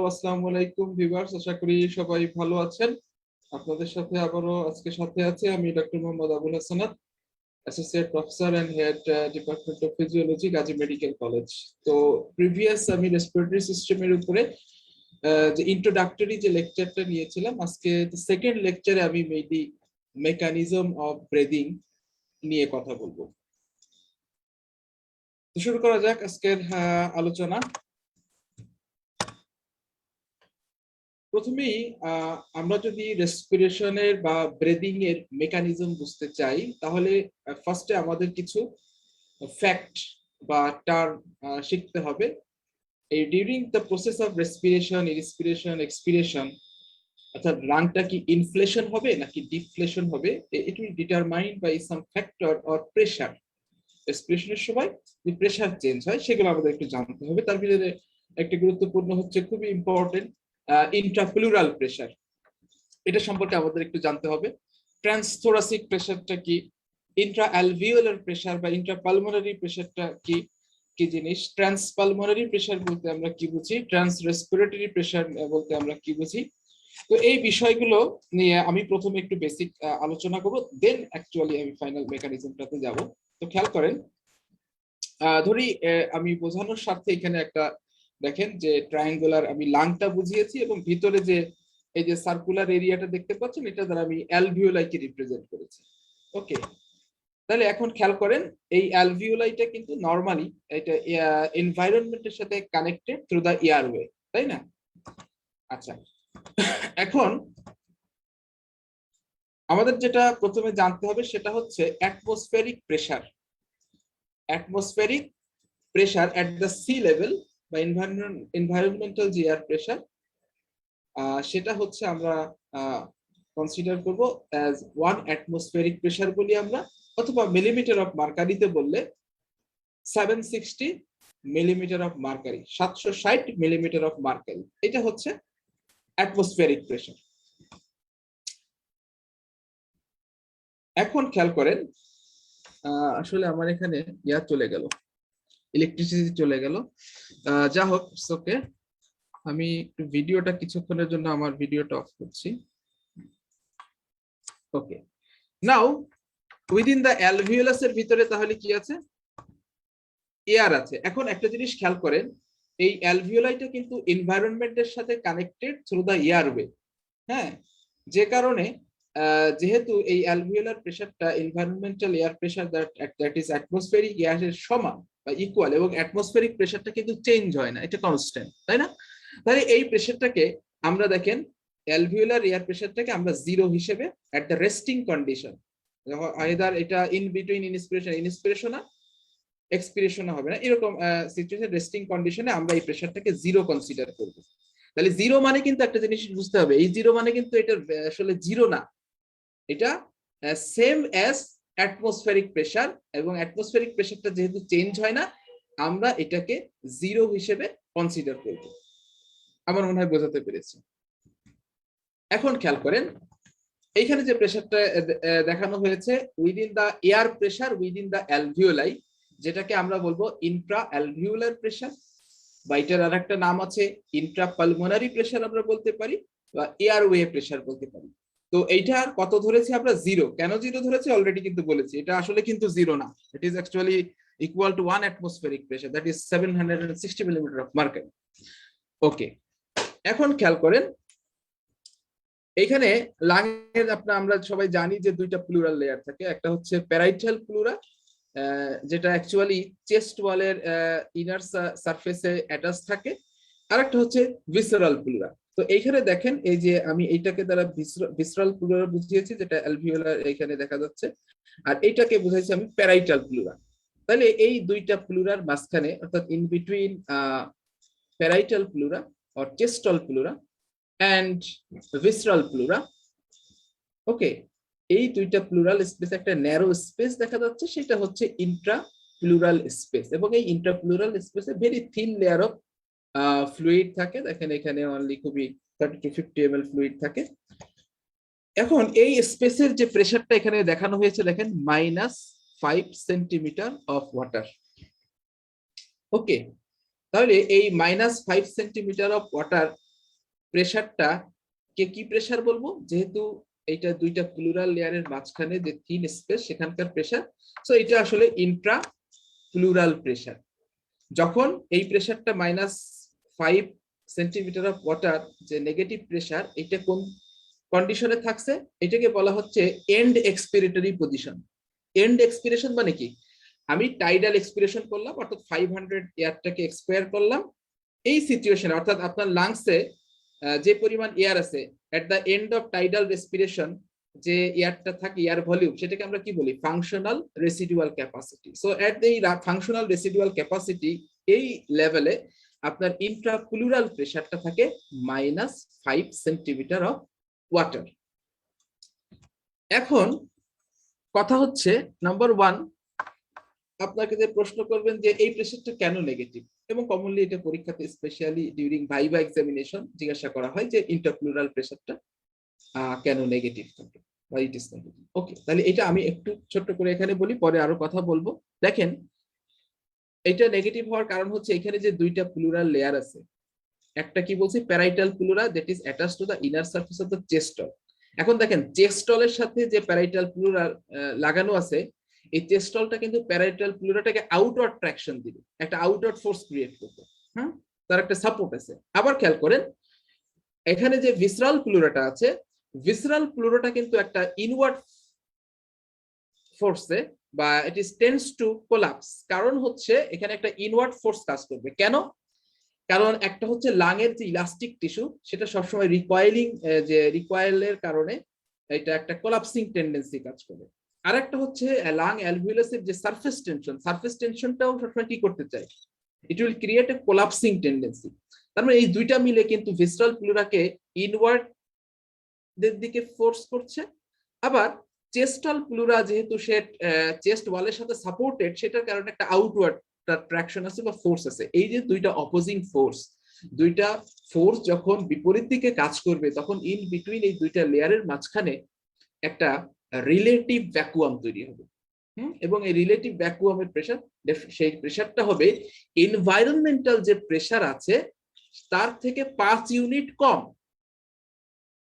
আসসালামু আলাইকুম ভিউয়ার্স, আশা করি সবাই ভালো আছেন। আপনাদের সাথে আবারও আজকে সাথে আছে আমি doctor Mohammad Abul Hasanat, associate professor and head department of physiology, Gazi medical college. তো প্রিভিয়াস আমি রেসপিরেটরি সিস্টেমের উপরে যে ইন্ট্রোডাক্টরি যে লেকচারটা নিয়েছিলাম, আজকে সেকেন্ড লেকচারে আমি মেবি মেকানিজম অফ ব্রিদিং নিয়ে কথা বলবো। তো শুরু করা যাক আজকের আলোচনা। প্রথমেই আমরা যদি রেসপিরেশনের বা ব্রিদিং এর মেকানিজম বুঝতে চাই, তাহলে ফার্স্টে আমাদের কিছু ফ্যাক্ট বা টার্ম শিখতে হবে। এই during the process of respiration, inspiration, expiration, অর্থাৎ লাংটা কি ইনফ্লেশন হবে নাকি ডিফ্লেশন হবে, it will determine by some factor or pressure. রেসপিরেশনের সময় যে প্রেশার চেঞ্জ হয় সেগুলো আমাদের একটু জানতে হবে। তার ভিতরে একটা গুরুত্বপূর্ণ হচ্ছে, খুবই ইম্পর্টেন্ট, ইন্ট্রাপ্লুরাল প্রেশার। এটা সম্পর্কে আমাদের একটু জানতে হবে। ট্রান্সথোরাসিক প্রেশারটা কি, ইন্ট্রা অ্যালভিওলার প্রেশার বা ইন্ট্রাপালমোনারি প্রেশারটা কি কি জিনিস, ট্রান্সপালমোনারি প্রেশার বলতে আমরা কি বুঝি, ট্রান্স রেসপিরেটরি প্রেশার বলতে আমরা কি বুঝি। তো এই বিষয়গুলো নিয়ে আমি প্রথমে একটু বেসিক আলোচনা করব, দেন অ্যাকচুয়ালি আমি ফাইনাল মেকানিজমটাতে যাব। তো খেয়াল করেন, ধরি আমি বোঝানোর স্বার্থে এখানে একটা দেখেন যে ট্রায়াঙ্গুলার আমি লাংটা বুঝিয়েছি এবং ভিতরে যে এই যে সার্কুলার এরিয়াটা দেখতে পাচ্ছেন, এটা দ্বারা আমি অ্যালভিওলাইকে রিপ্রেজেন্ট করেছি। ওকে, তাহলে এখন খেয়াল করেন, এই অ্যালভিওলাইটা কিন্তু নরমালি এটা এনভায়রনমেন্টের সাথে কানেক্টেড থ্রু দ্য এয়ারওয়ে, তাই না? আচ্ছা, এখন আমাদের যেটা প্রথমে জানতে হবে সেটা হচ্ছে atmospheric pressure. Atmospheric pressure at the sea level বা এনভায়রনমেন্টাল যে এয়ার প্রেশার, সেটা হচ্ছে আমরা কনসিডার করব অ্যাজ 1 অ্যাটমসফেরিক প্রেশার বলি আমরা, অথবা মিলিমিটার অফ মার্কারিতে বললে 760 millimetre of mercury, 760 millimetre of mercury, এটা হচ্ছে অ্যাটমসফেরিক প্রেশার। এখন খেয়াল করেন, আসলে আমার এখানে ইয়া চলে গেল, ইলেকট্রিসিটি চলে গেল, যা হোক ওকে, আমি একটু ভিডিওটা কিছুক্ষণের জন্য আমার ভিডিওটা অফ করছি। ওকে, নাও উইদিন দ্য অ্যালভিওলাস এর ভিতরে তাহলে কি আছে, এয়ার আছে। এখন একটা জিনিস খেয়াল করেন, এই অ্যালভিওলাইটা কিন্তু এনভায়রনমেন্টের সাথে কানেক্টেড থ্রু দ্য এয়ারওয়ে। হ্যাঁ, যে কারণে যেহেতু এই অ্যালভিওলার প্রেশারটা environmental air pressure that is atmospheric এয়ারের সমান বা ইকুয়াল, এবং অ্যাটমসফেরিক প্রেশারটা কিন্তু চেঞ্জ হয় না, এটা কনস্ট্যান্ট, তাই না? তাহলে এই প্রেশারটাকে আমরা দেখেন, অ্যালভিওলার এয়ার প্রেশারটাকে আমরা জিরো হিসেবে at the resting condition, either এটা ইন বিটুইন ইনস্পিরেশন এক্সপিরেশন হবে না, এরকম সিচুয়েশন রেস্টিং কন্ডিশনে আমরা এই প্রেশারটাকে জিরো কনসিডার করব। তাহলে জিরো মানে কিন্তু একটা জিনিস বুঝতে হবে, এই জিরো মানে কিন্তু এটা আসলে জিরো না, এটা সেম অ্যাজ অ্যাটমসফেরিক প্রেশার, এবং অ্যাটমসফেরিক প্রেশারটা যেহেতু চেঞ্জ হয় না, আমরা এটাকে জিরো হিসেবে কনসিডার করব। আমার মনে হয় বোঝাতে পেরেছি। এখন খেয়াল করেন, এইখানে যে প্রেশারটা দেখানো হয়েছে উইদিন দা এয়ার প্রেশার উইদিন দা অ্যালভিওলাই, যেটাকে আমরা বলবো ইন্ট্রা অ্যালভিওলার প্রেশার, বা এটার আর একটা নাম আছে ইন্ট্রাপালমোনারি প্রেশার আমরা বলতে পারি, বা এয়ারওয়ে প্রেশার বলতে পারি। তো এইটা কত ধরেছি আমরা, জিরো। কেন জিরো ধরেছি অলরেডি কিন্তু বলেছি, এটা আসলে কিন্তু জিরো না, it is actually equal to 1 atmospheric pressure, that is 760 millimetre of mercury. Okay, এখন খেয়াল করেন, এইখানে লাংয়ের আমরা সবাই জানি যে দুইটা প্লুরাল লেয়ার থাকে, একটা হচ্ছে প্যারাইটাল প্লুরা, যেটা অ্যাকচুয়ালি চেস্ট ওয়ালের ইনার সারফেসে অ্যাটাচ থাকে, আর একটা হচ্ছে ভিসেরাল প্লুরা। তো এইখানে দেখেন, এই যে আমি এইটাকে দ্বারা ভিসেরাল প্লুরা বুঝিয়েছি, যেটা অ্যালভিওলার এইখানে দেখা যাচ্ছে, আর এইটাকে বুঝাইছি আমি প্যারাইটাল প্লুরা। তাহলে এই দুইটা প্লুরার মাঝখানে, অর্থাৎ in between parietal pleura or costal pleura and visceral pleura, okay, এই দুইটা প্লুরাল স্পেস একটা ন্যারো স্পেস দেখা যাচ্ছে, সেটা হচ্ছে ইন্ট্রা প্লুরাল স্পেস, এবং এই ইন্ট্রা প্লুরাল স্পেসে very thin layer of fluid থাকে। দেখেন এখানে অনলি খুবই 30 to 50 ml ফ্লুইড থাকে। এখন এই স্পেসের যে প্রেসারটা এখানে দেখানো হয়েছে, দেখেন -5 সেন্টিমিটার অফ ওয়াটার। ওকে, তাহলে এই -5 সেন্টিমিটার অফ ওয়াটার প্রেসারটা কে কি প্রেসার বলবো, যেহেতু এটা দুইটা প্লুরাল লেয়ারের মাঝখানে যে থিন স্পেস সেখানকার প্রেসার, সো এটা আসলে ইন্ট্রা প্লুরাল প্রেসার। যখন এই প্রেসারটা -5 সেন্টিমিটার অফ ওয়াটার, যে নেগেটিভ প্রেসার, এটা কোন কন্ডিশনে থাকছে, এটাকে বলা হচ্ছে end expiratory position. End expiration মানে কি, আমি টাইডাল এক্সপিরেশন করলাম, অর্থাৎ 500 এয়ারটাকে এক্সপায়ার করলাম। এই সিচুয়েশনে অর্থাৎ আপনার লাংসে যে পরিমাণ এয়ার আছে at the end of tidal respiration, যে এয়ারটা থাকে, এয়ার ভলিউম, সেটাকে আমরা কি বলি, ফাংশনাল রেসিডুয়াল ক্যাপাসিটি। সো এট এই ফাংশনাল রেসিডুয়াল ক্যাপাসিটি, এই লেভেলে আপনার ইন্ট্রাপ্লুরাল প্রেসারটা থাকে -5 সেন্টিমিটার অফ ওয়াটার। এখন কথা হচ্ছে নাম্বার 1, আপনাকে যে প্রশ্ন করবেন যে এই প্রেসারটা কেন নেগেটিভ, এবং কমনলি এটা পরীক্ষাতে স্পেশালি ডিউরিং ভাইভা এক্সামিনেশন জিজ্ঞাসা করা হয় যে ইন্টারপ্লুরাল প্রেসারটা কেন নেগেটিভ থাকে বা ইট ইজ নেগেটিভ। ওকে, তাহলে এটা আমি একটু ছোট্ট করে এখানে বলি, পরে আরো কথা বলবো। দেখেন, এটা নেগেটিভ হওয়ার কারণ হচ্ছে এখানে যে দুইটা প্লুরাল লেয়ার আছে, একটা কি বলছি, parietal pleura that is attached to the inner surface of the chest wall. এখন দেখেন, চেস্ট ওয়ালের সাথে যে প্যারাইটাল প্লুরা লাগানো আছে, এই চেস্ট ওয়ালটা কিন্তু প্যারাইটাল প্লুরাটাকে আউটওয়ার্ড ট্রাকশন দিবে, একটা আউটওয়ার্ড ফোর্স ক্রিয়েট করবে, হ্যাঁ, তার একটা সাপোর্ট আছে। আবার খেয়াল করেন, এখানে যে ভিসরাল প্লুরাটা আছে, ভিসরাল প্লুরাটা কিন্তু একটা ইনওয়ার্ড ফোর্সে বা it is tends to collapse. কারণ হচ্ছে এখানে একটা ইনওয়ার্ড ফোর্স কাজ করবে। কেন? কারণ একটা হচ্ছে লাংয়ের যে ইলাস্টিক টিস্যু, সেটা সবসময় রিকয়েলিং, যে রিকয়েলের কারণে এটা একটা কোলাপসিং টেন্ডেন্সি কাজ করে। আর একটা হচ্ছে লাং অ্যালভিউলাসের যে সারফেস টেনশন, সারফেস টেনশনটাও সবসময় কি করতে চায়, it will create a collapsing tendency. তার মানে এই দুইটা মিলে কিন্তু ভিসরাল প্লুরাকে ইনওয়ার্ড দের দিকে ফোর্স করছে। আবার চেস্টাল প্লুরা যেহেতু সে চেস্ট ওয়ালের সাথে সাপোর্টেড, সেটার কারণে একটা আউটওয়ার্ড ট্রাকশন আছে বা ফোর্স আছে। এই যে দুইটা অপোজিং ফোর্স, দুইটা ফোর্স যখন বিপরীত দিকে কাজ করবে, তখন ইন বিটুইন এই দুইটা লেয়ারের মাঝখানে একটা রিলেটিভ ভ্যাকুয়াম তৈরি হবে। এবং এই রিলেটিভ ভ্যাকুয়ামের প্রেসার, সেই প্রেসারটা হবে এনভায়রনমেন্টাল যে প্রেসার আছে তার থেকে 5 ইউনিট কম।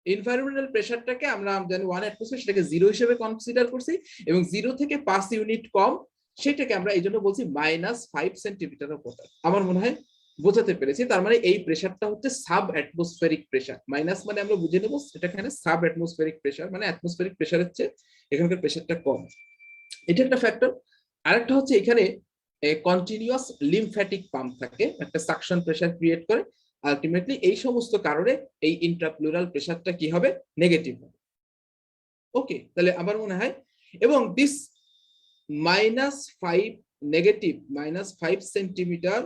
এনভায়রনমেন্টাল প্রেসারটাকে আমরা জানি 1 অ্যাটমসফিয়ার, সেটাকে 0 হিসেবে কনসিডার করছি, এবং 0 থেকে 5 ইউনিট কম, সেটাকে আমরা এই জন্য বলছি -5 সেন্টিমিটার অফ ওয়াটার। আমার মনে হয় বোঝাতে পেরেছি। তার মানে এই প্রেসারটা হচ্ছে সাব অ্যাটমসফেরিক প্রেসার। মাইনাস মানে আমরা বুঝে নেব এটা এখানে সাব অ্যাটমসফেরিক প্রেসার, মানে অ্যাটমসফেরিক প্রেসারের চেয়ে এখানকার প্রেসারটা কম। এটা একটা ফ্যাক্টর। আরেকটা হচ্ছে এখানে কন্টিনিউয়াস লিমফ্যাটিক পাম্প থাকে, একটা সাকশন প্রেসার ক্রিয়েট করে। আলটিমেটলি এই সমস্ত কারণে এই ইন্ট্রাপ্লুরাল প্রেসারটা কি হবে, নেগেটিভ হবে। ওকে, তাহলে আমার মনে হয়, এবং this -5 negative -5 centimetre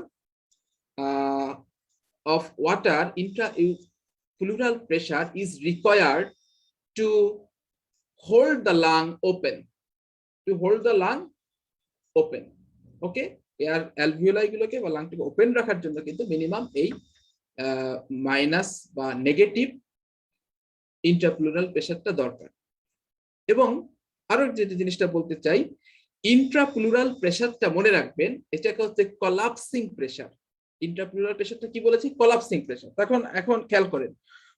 of water intrapleural pressure is required to hold the lung open, to hold the lung open. Okay, air alveoli গুলোকে বা লাংটাকে ওপেন রাখার জন্য কিন্তু মিনিমাম এই মাইনাস বা নেগেটিভ ইন্ট্রাপ্লুরাল প্রেসারটা দরকার। এবং আরো যে জিনিসটা বলতে চাই, ইন্ট্রাপ্লুরাল প্রেসারটা মনে রাখবেন, এটাকে হচ্ছে কোলাপসিং প্রেসার। ইন্ট্রাপ্লুরাল প্রেসারটা কি বলেছি, কোলাপসিং প্রেসার। এখন খেয়াল করেন,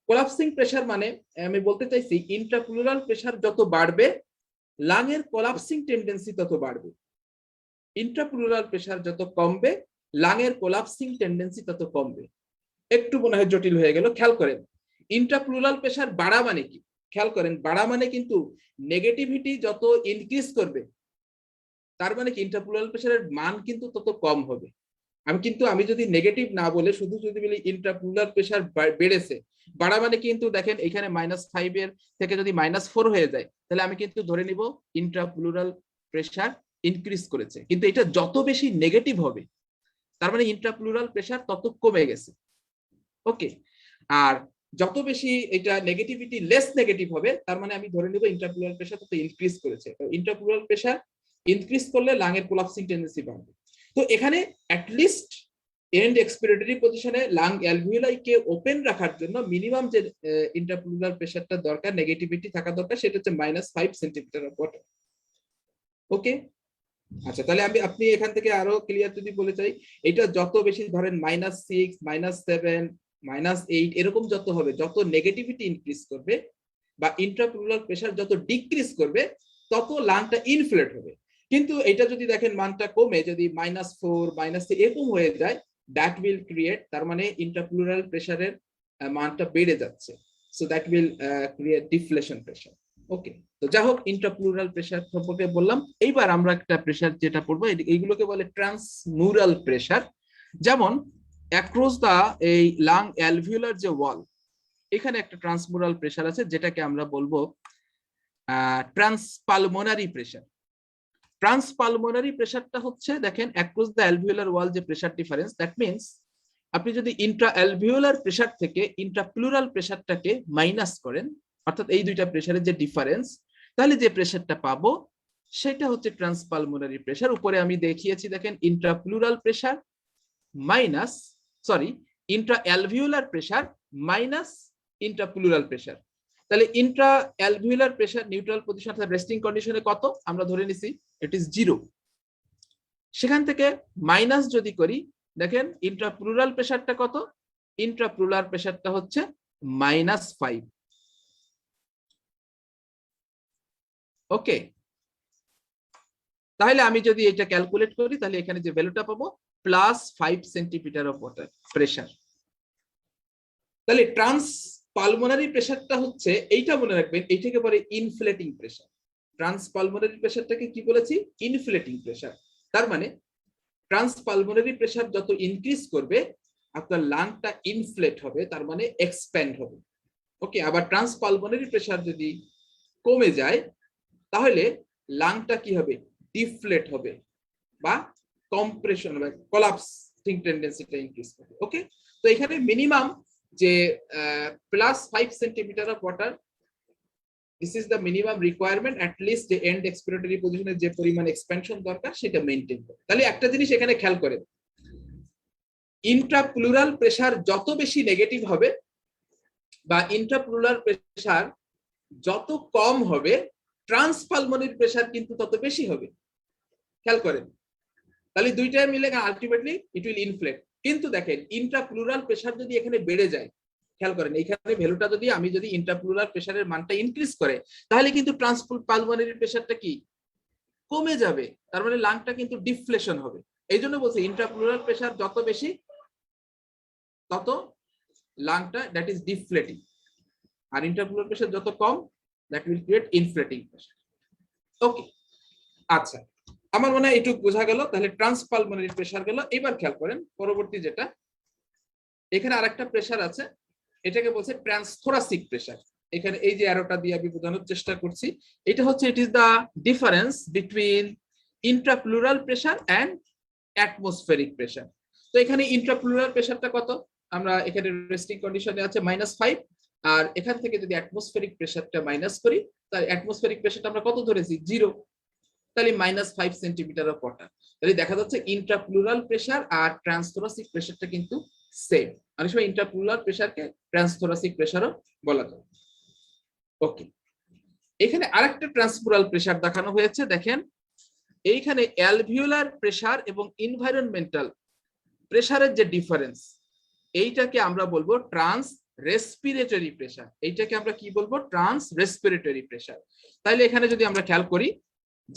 কোলাপসিং প্রেসার মানে আমি বলতে চাইছি ইন্ট্রাপ্লুরাল প্রেসার যত বাড়বে, লাংয়ের কোলাপসিং টেন্ডেন্সি তত বাড়বে। ইন্ট্রাপ্লুরাল প্রেসার যত কমবে, লাংয়ের কোলাপসিং টেন্ডেন্সি তত কমবে। একটু মনে হয় জটিল হয়ে গেল। খেয়াল করেন, ইন্ট্রাপ্লুরাল প্রেসার বাড়া মানে কি, খেয়াল করেন, বাড়া মানে কিন্তু নেগেটিভিটি যত ইনক্রিজ করবে, তার মানে কি ইন্ট্রাপ্লুরাল প্রেসারের মান কিন্তু তত কম হবে। আমি যদি নেগেটিভ না বলে শুধু যদি বলি ইন্ট্রাপ্লুরাল প্রেসার বেড়েছে, বাড়া মানে কিন্তু দেখেন এখানে -5 এর থেকে যদি -4 হয়ে যায়, তাহলে আমি কিন্তু ধরে নিব ইন্ট্রাপ্লুরাল প্রেসার ইনক্রিজ করেছে। কিন্তু এটা যত বেশি নেগেটিভ হবে, তার মানে ইন্ট্রাপ্লুরাল প্রেসার তত কমে গেছে। ওকে, আর যত বেশি এটা নেগেটিভিটি লেস নেগেটিভ হবে, তার মানে আমি ধরে নিব ইন্ট্রাপ্লুরাল প্রেসার তত ইনক্রিজ করেছে। ইন্ট্রাপ্লুরাল প্রেসার ইনক্রিজ করলে লাংয়ের কোলাপসিং টেন্ডেন্সি বাড়বে। তো এখানে অ্যাটলিস্ট এন্ড এক্সপিরেটরি পজিশনে লাং অ্যালভিওলাইকে ওপেন রাখার জন্য মিনিমাম যে ইন্ট্রাপ্লুরাল প্রেসারটা দরকার, নেগেটিভিটি থাকা দরকার, সেটা হচ্ছে -5 সেন্টিমিটার অফ ওয়াটার। ওকে, আচ্ছা, তাহলে আপনি এখান থেকে আরো ক্লিয়ার যদি বলে চাই, এটা যত বেশি ধরেন -6 -7 -8 এরকম যত হবে, যত নেগেটিভিটি ইনক্রিজ করবে বা ইন্ট্রাপ্লুরাল প্রেসার যত ডিক্রিজ করবে তত লাংটা ইনফ্লেট হবে। কিন্তু এটা যদি দেখেন মানটা কমে, যদি -4 -3 এরকম হয়ে যায়, দ্যাট উইল ক্রিয়েট, তার মানে ইন্ট্রাপ্লুরাল প্রেসারের মানটা বেড়ে যাচ্ছে, so that will create deflation pressure. Okay, তো যাই হোক, ইন্ট্রাপ্লুরাল প্রেসার সম্পর্কে বললাম। এইবার আমরা একটা প্রেসার যেটা পড়বো, এইগুলোকে বলে ট্রান্সমুরাল প্রেসার। যেমন অ্যাক্রস দা এই লাং অ্যালভিউলার যে ওয়াল, এখানে একটা ট্রান্সমুরাল প্রেসার আছে, যেটাকে আমরা বলবো ট্রান্সপালমোনারি প্রেসার। ট্রান্সপালমোনারি প্রেসারটা হচ্ছে, দেখেন অ্যাক্রস দা অ্যালভিউলার ওয়াল যে প্রেসার ডিফারেন্স, দ্যাট মিনস আপনি যদি ইন্ট্রা অ্যালভিউলার প্রেসার থেকে ইন্ট্রাপ্লুরাল প্রেসারটাকে মাইনাস করেন, অর্থাৎ এই দুইটা প্রেসারের যে ডিফারেন্স, তাহলে যে প্রেসারটা পাবো সেটা হচ্ছে ট্রান্সপালমোনারি প্রেসার। উপরে আমি দেখিয়েছি, দেখেন intrapleural pressure minus, sorry, intra alveolar pressure minus intrapleural pressure. তাহলে intra alveolar pressure neutral position অর্থাৎ রেস্টিং কন্ডিশনে কত আমরা ধরে নিছি, ইট ইজ 0। সেখান থেকে মাইনাস যদি করি, দেখেন ইন্ট্রাপ্লুরাল প্রেসারটা কত, ইন্ট্রাপ্লুরাল প্রেসারটা হচ্ছে -5। ওকে, তাহলে আমি যদি এটা ক্যালকুলেট করি, তাহলে এখানে যে ভ্যালুটা পাবো +5 সেন্টিমিটার অফ ওয়াটার প্রেসার। তাহলে ট্রান্সপালমোনারি প্রেসারটা হচ্ছে, এইটা মনে রাখবেন, এইটাকে বলে ইনফ্লেটিং প্রেসার। ট্রান্সপালমোনারি প্রেসারটাকে কি বলেছি, ইনফ্লেটিং প্রেসার। তার মানে ট্রান্সপালমোনারি প্রেসার যত ইনক্রিজ করবে আপনার লাংটা ইনফ্লেট হবে, তার মানে এক্সপ্যান্ড হবে। ওকে, আবার ট্রান্সপালমোনারি প্রেসার যদি কমে যায় তাহলে লাংটা কি হবে, ডিফ্লেট হবে বা কম্প্রেশন বা কোলাপসিং টেন্ডেন্সিটা ইনক্রিজ করবে। ওকে, তো এখানে মিনিমাম যে +5 centimetre of water, this is the minimum requirement, at least যে এন্ড এক্সপিরেটরি পজিশনে যে পরিমাণ এক্সপেনশন দরকার সেটা মেইনটেইন করে। তাহলে একটা জিনিস এখানে খেয়াল করেন, ইন্ট্রাপ্লুরাল প্রেসার যত বেশি নেগেটিভ হবে বা ইন্ট্রাপ্লুরাল প্রেসার যত কম হবে, ট্রান্সপালমোনারি প্রেসার কিন্তু তত বেশি হবে। খেয়াল করেন, তাহলে দুইটা মিলে আলটিমেটলি ইট উইল ইনফ্লেট। কিন্তু দেখেন ইন্ট্রাপ্লুরাল প্রেসার যদি এখানে বেড়ে যায়, খেয়াল করেন এখানে ভ্যালুটা যদি আমি যদি ইন্ট্রাপ্লুরাল প্রেসারের মানটা ইনক্রিজ করে, তাহলে কিন্তু ট্রান্সপালমোনারি প্রেসারটা কি কমে যাবে, তার মানে লাংটা কিন্তু ডিফ্লেশন হবে। এই জন্য বলছি ইন্ট্রাপ্লুরাল প্রেসার যত বেশি তত লাংটা দ্যাট ইজ ডিফ্লেটিং, আর ইন্ট্রাপ্লুরাল প্রেসার যত কম দ্যাট উইল ক্রিয়েট ইনফ্লেটিং প্রেসার। ওকে, আচ্ছা, আমার মনে হয় এইটুকু বোঝা গেল। তাহলে ট্রান্সপালমোনারি প্রেসার গেল। এবার খেয়াল করেন পরবর্তী যেটা, এখানে আরেকটা প্রেসার আছে, এটাকে বলছে ট্রান্সথোরাসিক প্রেসার। এখানে এই যে অ্যারোটা দিয়ে আমি বোঝানোর চেষ্টা করছি, এটা হচ্ছে it is the difference between intrapleural pressure and atmospheric pressure. তো এখানে ইন্ট্রাপ্লুরাল প্রেসারটা কত, আমরা এখানে রেস্টিং কন্ডিশনে আছে -5, আর এখান থেকে যদি অ্যাটমসফেরিক প্রেসারটা মাইনাস করি, তাহলে অ্যাটমসফেরিক প্রেসারটা আমরা কত ধরেছি, 0, তাহলে -5 সেন্টিমিটার অফ ওয়াটার। তাহলে দেখা যাচ্ছে ইন্ট্রাপ্লুরাল প্রেসার আর ট্রান্সথোরাসিক প্রেসারটা কিন্তু সেম। অনেক সময় ইন্ট্রাপ্লুরাল প্রেসারকে ট্রান্সথোরাসিক প্রেসারও বলা যায়। ওকে, এখানে আরেকটা ট্রান্সমুরাল প্রেসার দেখানো হয়েছে। দেখেন এইখানে অ্যালভিউলার প্রেসার এবং এনভায়রনমেন্টাল প্রেসারের যে ডিফারেন্স, এইটাকে আমরা বলবো ট্রান্স রেসপিরেটরি প্রেসার। এইটাকে আমরা কি বলবো, ট্রান্স রেসপিরেটরি প্রেসার। তাহলে এখানে যদি আমরা খেয়াল করি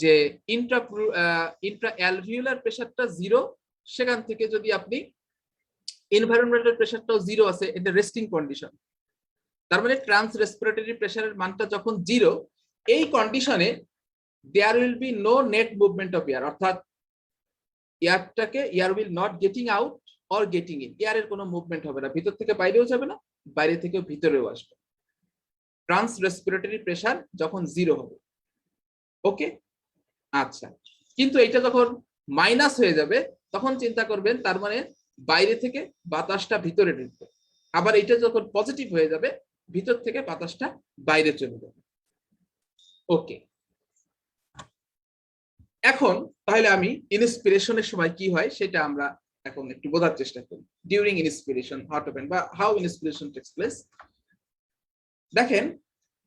যে ইন্ট্রা অ্যালভিউলার প্রেসারটা 0, সেখান থেকে যদি আপনি এনভায়রনমেন্টাল প্রেসারটাও 0 আছে, এটা রেস্টিং কন্ডিশন, তার মানে ট্রান্স রেসপিরেটরি প্রেসারের মানটা যখন 0, এই কন্ডিশনে there will be no net movement of air, অর্থাৎ air will not getting out or getting in, এয়ারের কোনো মুভমেন্ট হবে না, ভিতর থেকে বাইরেও যাবে না, বাইরে থেকেও ভিতরেও আসবে। ট্রান্স রেসপিরেটরি প্রেসার যখন 0 হবে। ওকে, আচ্ছা, কিন্তু এটা যখন মাইনাস হয়ে যাবে তখন চিন্তা করবেন, তার মানে বাইরে থেকে বাতাসটা ভিতরে ঢুকবে, আবার এটা যখন পজিটিভ হয়ে যাবে ভিতর থেকে বাতাসটা বাইরে চলে যাবে। ওকে, এখন তাহলে আমি ইন্সপিরেশনের সময় কি হয় সেটা আমরা এখন একটু বোঝার চেষ্টা করি। ডিউরিং ইন্সপিরেশন হোয়াট হ্যাপেন বা হাউ ইন্সপিরেশন টেকস প্লেস। দেখেন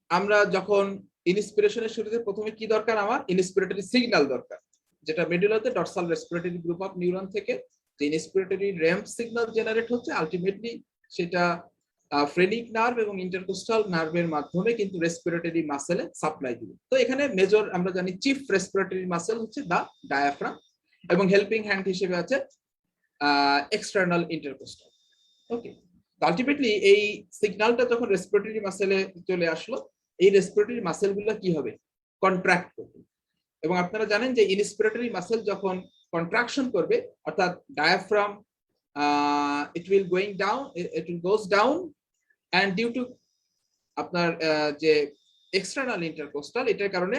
আমরা যখন ইন্সপিরেশনের শুরুতে প্রথমে কি দরকার, আমার ইন্সপিরেটরি সিগন্যাল দরকার, যেটা মেডুলাতে dorsal respiratory group of neuron থেকে যে ইন্সপিরেটরি র্যাম্প সিগন্যাল জেনারেট হচ্ছে, আলটিমেটলি সেটা ফ্রেনিক নার্ভ এবং ইন্টারকোস্টাল নার্ভের মাধ্যমে কিন্তু রেসপিরেটরি মাসেলে সাপ্লাই দিবে। তো এখানে মেজর আমরা জানি চিফ রেসপিরেটরি মাসেল হচ্ছে দা ডায়াফ্রাম এবং হেল্পিং হ্যান্ড হিসেবে আছে এক্সটার্নাল ইন্টারকোস্টাল। ওকে, আলটিমেটলি এই সিগন্যালটা যখন রেসপিরেটরি মাসেলে চলে আসলো, এই রেসপিরেটরি মাসেলগুলো কি হবে, কন্ট্রাক্ট করবে। এবং আপনারা জানেন যে ইনস্পিরেটরি মাসেল যখন কন্ট্রাকশন করবে, অর্থাৎ diaphragm it will going down, it will goes down, and due to আপনার যে এক্সটার্নাল ইন্টারকোস্টাল, এটার কারণে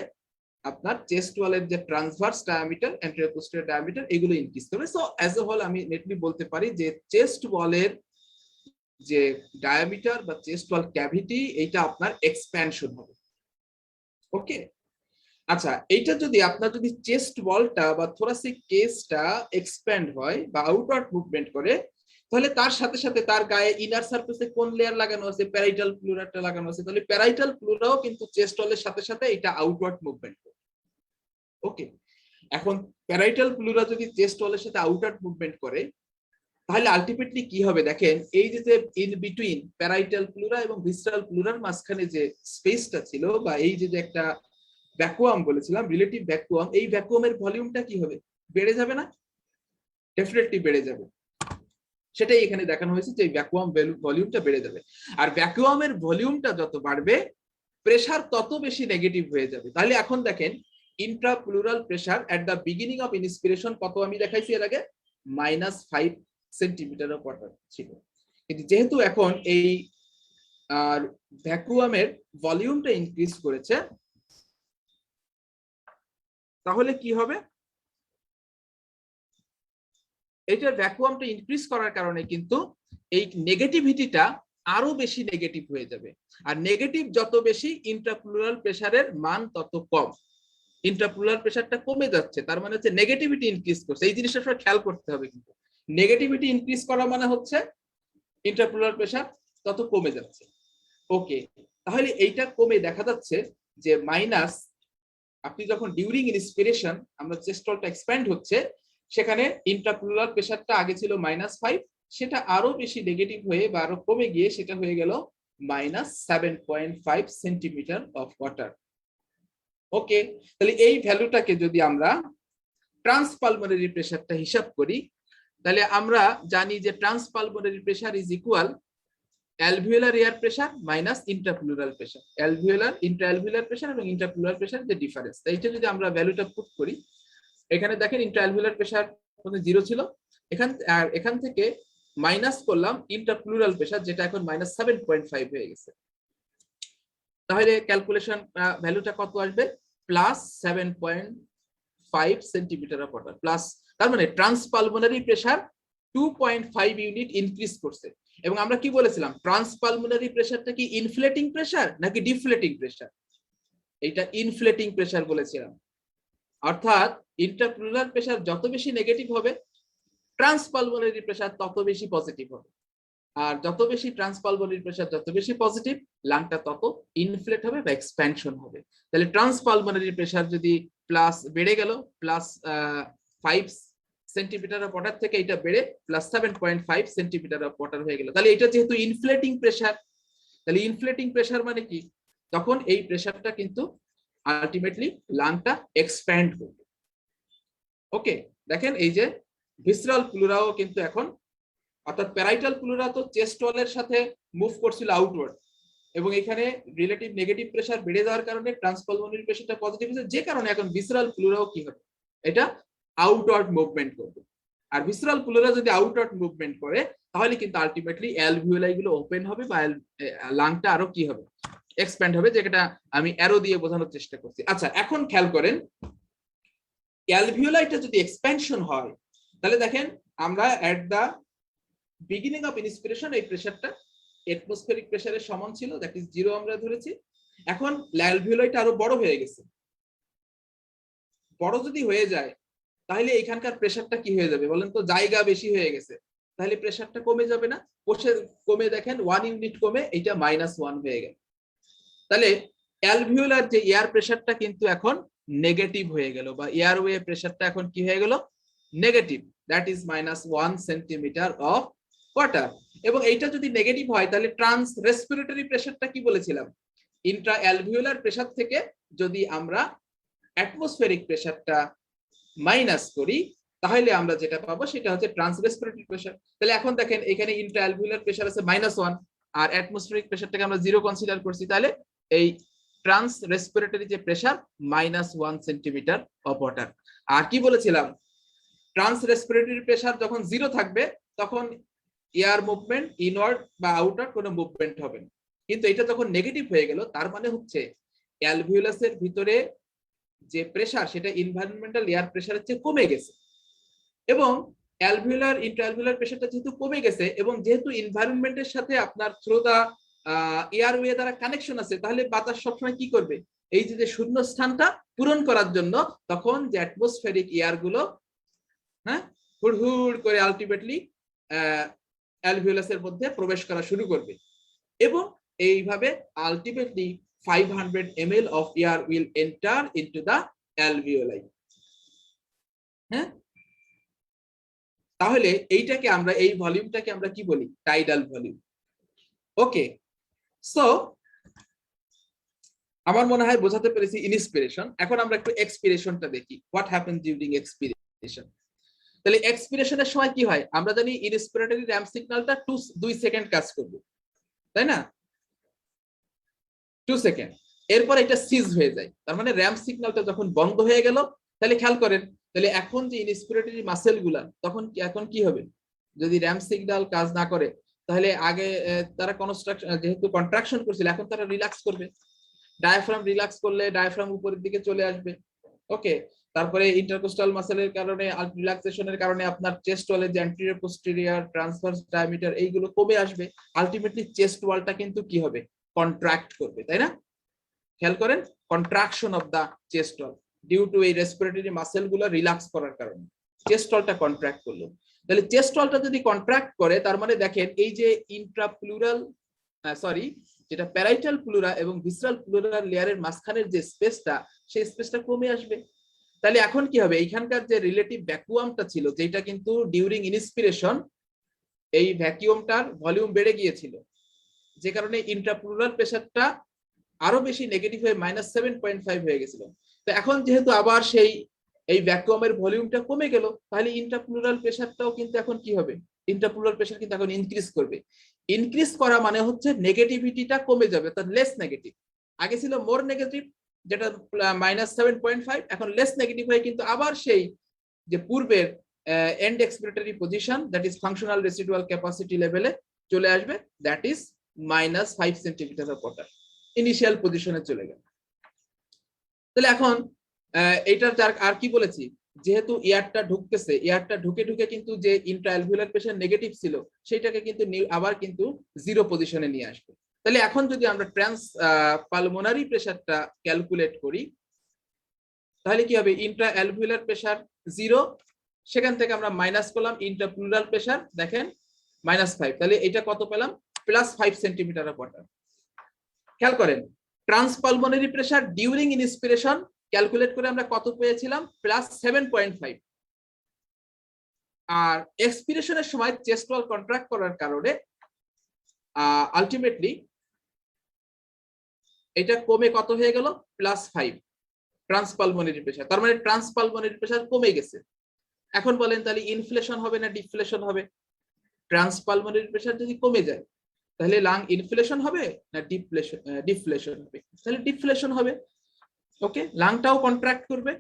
আপনার চেস্ট ওয়ালের যে transverse diameter, anterior posterior diameter, এগুলো ইনক্রিজ করবে। সো অ্যাজ এ হোল আমি নেটলি বলতে পারি যে চেস্ট ওয়ালের যে ডায়ামিটার বা চেস্ট ওয়াল ক্যাভিটি, এইটা আপনার এক্সপ্যানশন হবে। ওকে, আচ্ছা, এইটা যদি আপনার যদি চেস্ট ওয়ালটা বা থোরাসিক কেসটা এক্সপ্যান্ড হয় বা আউটওয়ার্ড মুভমেন্ট করে, তাহলে তার সাথে সাথে তার গায়ে ইনার সারফেসে কোন লেয়ার লাগানো আছে, প্যারাইটাল প্লুরাটা লাগানো আছে, তাহলে প্যারাইটাল প্লুরাও কিন্তু চেস্ট ওয়ালের সাথে সাথে এটা আউটওয়ার্ড মুভমেন্ট করে। ওকে, এখন প্যারাইটাল প্লুরা যদি চেস্ট ওয়ালের সাথে আউটওয়ার্ড মুভমেন্ট করে, তাহলে আলটিমেটলি কি হবে দেখেন, এই যে ইন বিটুইন প্যারাইটাল প্লুরা এবং ভিসরাল প্লুরার মাঝখানে যে স্পেসটা ছিল, বা এই যে একটা ভ্যাকুয়াম বলেছিলাম, রিলেটিভ ভ্যাকুয়াম, এই ভ্যাকুয়ামের ভলিউমটা কি হবে, বেড়ে যাবে না? ডেফিনেটলি বেড়ে যাবে। সেটাই এখানে দেখানো হয়েছে যে ভ্যাকুয়াম ভলিউমটা বেড়ে যাবে। আর ভ্যাকুয়ামের ভলিউমটা যত বাড়বে, প্রেসার তত বেশি নেগেটিভ হয়ে যাবে। তাহলে এখন দেখেন, intrapleural pressure at the beginning of inspiration কত আমি দেখাইছি এর আগে, -5 সেন্টিমিটার অফ ওয়াটার ছিল। কিন্তু যেহেতু এখন এই ভ্যাকুয়ামের ভলিউমটা ইনক্রিজ করেছে, তাহলে কি হবে, এইটার ভ্যাকুয়ামটা ইনক্রিজ করার কারণে কিন্তু এই নেগেটিভিটিটা আরো বেশি নেগেটিভ হয়ে যাবে। আর নেগেটিভ যত বেশি, ইন্ট্রাপ্লুরাল প্রেসারের মান তত কম। ইন্ট্রাপ্লুরাল প্রেসারটা কমে যাচ্ছে, তার মানে হচ্ছে নেগেটিভিটি ইনক্রিজ করছে। এই জিনিসটা সবাই খেয়াল করতে হবে। কিন্তু নেগেটিভিটি ইনক্রিজ করা মানে হচ্ছে ইন্ট্রাপ্লুরাল প্রেসার তত কমে যাচ্ছে। ওকে, তাহলে এইটা কমে দেখা যাচ্ছে যে মাইনাস, আপনি যখন ডিউরিং ইন্সপিরেশন আমরা চেস্ট ওয়ালটা এক্সপ্যান্ড হচ্ছে, সেখানে ইন্ট্রাপ্লুরাল প্রেসারটা আগে ছিল -5, সেটা আরো বেশি নেগেটিভ হয়ে বা আরো কমে গিয়ে সেটা হয়ে গেল -7.5 সেন্টিমিটার অফ ওয়াটার। ওকে, তাহলে এই ভ্যালুটাকে যদি আমরা ট্রান্সপালমোনারি প্রেসারটা হিসাব করি, তাহলে আমরা জানি যে transpulmonary pressure is equal alveolar air pressure minus intrapleural pressure. Alveolar, intraalveolar pressure এবং ইন্ট্রাপ্লুরাল প্রেসার যে ডিফারেন্স, এইটা যদি আমরা ভ্যালুটা পুট করি, এখানে দেখেন ইন্ট্রাঅ্যালভিওলার প্রেসার 0 ছিল, এখান থেকে মাইনাস করলাম ইন্ট্রাপ্লুরাল প্রেসার, যেটা এখন -7.5 হয়ে গেছে। তাহলে ক্যালকুলেশন ভ্যালুটা কত আসবে, +7.5 সেন্টিমিটার অফ ওয়াটার প্লাস, তার মানে ট্রান্সপালমোনারি প্রেসার 2.5 ইউনিট ইনক্রিজ করছে। এবং আমরা কি বলেছিলাম, ট্রান্সপালমোনারি প্রেসারটা কি ইনফ্লেটিং প্রেসার নাকি ডিফ্লেটিং প্রেসার? এটা ইনফ্লেটিং প্রেসার বলেছিলাম। অর্থাৎ ইন্ট্রাপ্লুরাল প্রেসার যত বেশি নেগেটিভ হবে, ট্রান্সপালমোনারি প্রেসার তত বেশি পজিটিভ হবে। আর যত বেশি ট্রান্সপালমোনারি প্রেসার যত বেশি পজিটিভ, লাংটা তত ইনফ্লেট হবে বা এক্সপ্যানশন হবে। তাহলে ট্রান্সপালমোনারি প্রেসার যদি প্লাস বেড়ে গেল, +5 সেন্টিমিটার অফ ওয়াটার থেকে এটা বেড়ে +7.5 সেন্টিমিটার অফ ওয়াটার হয়ে গেল। তাহলে এটা যেহেতু ইনফ্লেটিং প্রেসার, তাহলে ইনফ্লেটিং প্রেসার মানে কি, তখন এই প্রেসারটা কিন্তু আলটিমেটলি লাংটা এক্সপ্যান্ড করবে। ওকে, দেখেন এই যে ভিসরাল প্লুরাও কিন্তু এখন, অর্থাৎ প্যারাইটাল প্লুরা তো চেস্ট ওয়ালের সাথে মুভ করছিল আউটওয়ার্ড, এবং এখানে রিলেটিভ নেগেটিভ প্রেসার বেড়ে যাওয়ার কারণে ট্রান্সপালমোনারি প্রেসারটা পজিটিভ হয়েছে, যে কারণে এখন ভিসরাল প্লুরাও কি হবে, এটা আউটওয়ার্ড মুভমেন্ট করবে। আর ভিসরাল প্লুরা যদি আউটওয়ার্ড মুভমেন্ট করে, তাহলে কিন্তু আলটিমেটলি অ্যালভিওলাই গুলো ওপেন হবে বা লাংটা আরো কি হবে, এক্সপ্যান্ড হবে, যেটা আমি অ্যারো দিয়ে বোঝানোর চেষ্টা করছি। আচ্ছা, এখন খেয়াল করেন, অ্যালভিওলাইটা যদি এক্সপ্যানশন হয়, তাহলে দেখেন আমরা এট দা বিগিনিং অফ ইন্সপিরেশন এই প্রেসারটা এটমসফেরিক প্রেসারের সমান ছিল, দ্যাট ইজ 0 আমরা ধরেছি। এখন অ্যালভিওলাইটা আরো বড় হয়ে গেছে। বড় যদি হয়ে যায়, তাহলে এখানকার প্রেসারটা কি হয়ে যাবে বলেন তো, জায়গা বেশি হয়ে গেছে, তাহলে প্রেসারটা কমে যাবে না? কমে দেখেন 1 ইউনিট কমে এটা -1 হয়ে গেল। তাহলে অ্যালভিওলার যে এয়ার প্রেসারটা কিন্তু এখন নেগেটিভ হয়ে গেল, বা এয়ারওয়ে প্রেসারটা এখন কি হয়ে গেল, negative, that is -1 centimetre of water. এবং এইটা যদি নেগেটিভ হয় তাহলে ট্রান্স রেসপিরেটরি প্রেসারটা কি বলেছিলাম, ইন্ট্রা অ্যালভিওলার প্রেসার থেকে যদি আমরা অ্যাটমসফেরিক প্রেসারটা মাইনাস করি তাহলে আমরা যেটা পাবো সেটা হচ্ছে ট্রান্স রেসপিরেটরি প্রেসার। তাহলে এখন দেখেন এখানে ইন্ট্রা অ্যালভিওলার প্রেসার আছে -1 আর অ্যাটমসফেরিক প্রেসারটাকে আমরা 0 কনসিডার করছি, তাহলে এই ট্রান্স রেসপিরেটরি যে প্রেসার -1 সেন্টিমিটার অফ ওয়াটার। আর কি বলেছিলাম, ট্রান্স রেসপিরেটরি প্রেসার যখন 0 থাকবে তখন এয়ার মুভমেন্ট ইনওয়ার্ড বা আউটওয়ার্ড কোনো মুভমেন্ট হবে না। কিন্তু এটা যখন নেগেটিভ হয়ে গেল তার মানে হচ্ছে অ্যালভিওলাসের ভিতরে যে প্রেসার সেটা এনভায়রনমেন্টাল এয়ার প্রেসারের চেয়ে কমে গেছে, এবং অ্যালভিওলার ইন্ট্রাঅ্যালভিওলার প্রেসারটা যেহেতু কমে গেছে এবং যেহেতু এনভায়রনমেন্টের সাথে আপনার থ্রু দা এয়ারওয়ে দ্বারা কানেকশন আছে, তাহলে বাতাস সবসময় কি করবে, এই যে শূন্য স্থানটা পূরণ করার জন্য তখন যে অ্যাটমসফেরিক এয়ার গুলো হ্যাঁ হুড় করে আলটিমেটলি অ্যালভিওলাসের মধ্যে প্রবেশ করা শুরু করবে, এবং এইভাবে ultimately 500 ml of air will enter into the alveoli। হ্যাঁ, তাহলে এইটাকে আমরা এই ভলিউমটাকে আমরা কি বলি, টাইডাল ভলিউম। ওকে, সো আমার মনে হয় বোঝাতে পেরেছি ইনস্পিরেশন। এখন আমরা একটু এক্সপিরেশনটা দেখি, হোয়াট হ্যাপেন্স ডিউরিং এক্সপিরেশন। তাহলে এক্সপিরেশনের সময় কি হয়, আমরা জানি ইনস্পিরেটরি র্যাম্প সিগন্যালটা 2 সেকেন্ড কাজ করবে, তাই না, 2 সেকেন্ড। এরপর এটা সিজ হয়ে যায়, তার মানে র্যাম্প সিগন্যালটা যখন বন্ধ হয়ে গেল, তাহলে খেয়াল করেন তাহলে এখন যে ইনস্পিরেটরি মাসেল গুলা তখন এখন কি হবে, যদি র্যাম্প সিগন্যাল কাজ না করে তাহলে আগে তারা কনস্ট্রাকশন যেহেতু কন্ট্রাকশন করছিল এখন তারা রিল্যাক্স করবে, ডায়াফ্রাম রিল্যাক্স করলে ডায়াফ্রাম উপরের দিকে চলে আসবে। ওকে, তারপরে ইন্টারকোস্টাল মাসেলের কারণে রিল্যাক্সেশনের কারণে আপনার চেস্ট ওয়ালের যে অ্যান্টেরিয়র পোস্টেরিয়র ট্রান্সভার্স ডায়ামিটার এইগুলো কমে আসবে, আলটিমেটলি চেস্ট ওয়ালটা কিন্তু কি হবে, কন্ট্রাক্ট করবে, তাই না। খেয়াল করেন, contraction of the chest wall due to এই রেসপিরেটরি মাসেল গুলো রিল্যাক্স করার কারণে চেস্ট ওয়ালটা কন্ট্রাক্ট করলো। তাহলে চেস্ট ওয়ালটা যদি কন্ট্রাক্ট করে তার মানে দেখেন এই যে ইন্ট্রাপ্লুরাল যেটা প্যারাইটাল প্লুরা এবং ভিসরাল প্লুরাল লেয়ারের মাঝখানের যে স্পেসটা সেই স্পেসটা কমে আসবে। তাহলে এখন কি হবে, এইখানকার যে রিলেটিভ ভ্যাকুয়ামটা ছিল যেটা কিন্তু ডিউরিং ইনস্পিরেশন এই ভ্যাকুয়ামটার ভলিউম বেড়ে গিয়েছিল, যে কারণে ইন্ট্রাপ্লুরাল প্রেসারটা আরো বেশি নেগেটিভ হয়ে -7.5 হয়ে গেছিল। তো এখন যেহেতু আবার সেই এই ভ্যাকুয়ামের ভলিউমটা কমে গেল, তাহলে ইন্ট্রাপ্লুরাল প্রেসারটাও কিন্তু এখন কি হবে, ইন্ট্রাপ্লুরাল প্রেসার কিন্তু এখন ইনক্রিজ করবে। ইনক্রিজ করা মানে হচ্ছে নেগেটিভিটিটা কমে যাবে, অর্থাৎ লেস নেগেটিভ। আগে ছিল মোর নেগেটিভ যেটা -7.5, এখন লেস নেগেটিভ হয়ে কিন্তু আবার সেই যে পূর্বের end expiratory position that is functional residual capacity লেভেলে চলে আসবে, that is -5 centimetre of water initial পজিশনে চলে গেল। তাহলে এখন এইটার আর কি বলেছি, যেহেতু এয়ারটা ঢুকতেছে, এয়ারটা ঢুকে ঢুকে কিন্তু যে ইন্ট্রাঅ্যালভিওলার প্রেসার নেগেটিভ ছিল সেটাকে কিন্তু আবার কিন্তু 0 পজিশনে নিয়ে আসবে। তাহলে এখন যদি আমরা ট্রান্স পালমোনারি প্রেসারটা ক্যালকুলেট করি তাহলে কি হবে, ইন্ট্রাঅ্যালভিওলার প্রেসার 0, সেখান থেকে আমরা মাইনাস করলাম ইন্ট্রাপ্লুরাল প্রেসার, দেখেন -5, তাহলে এটা কত পেলাম, +5 সেন্টিমিটার অফ ওয়াটার। খেয়াল করেন, ট্রান্সপালমোনারি প্রেসার ডিউরিং ইনস্পিরেশন ক্যালকুলেট করে আমরা কত পেয়েছিলাম, +7.5, আর এক্সপিরেশনের সময় চেস্ট ওয়াল কন্ট্রাক্ট করার কারণে আলটিমেটলি এটা কমে কত হয়ে গেল, +5 ট্রান্সপালমোনারি প্রেসার। তার মানে ট্রান্সপালমোনারি প্রেসার কমে গেছে। এখন বলেন তাহলে ইনফ্লেশন হবে না ডিফ্লেশন হবে, ট্রান্সপালমোনারি প্রেসার যদি কমে যায় তাহলে লাং ইনফ্লেশন হবে না ডিফ্লেশন হবে, তাহলে ডিফ্লেশন হবে। ওকে, লাংটাও কন্ট্রাক্ট করবে,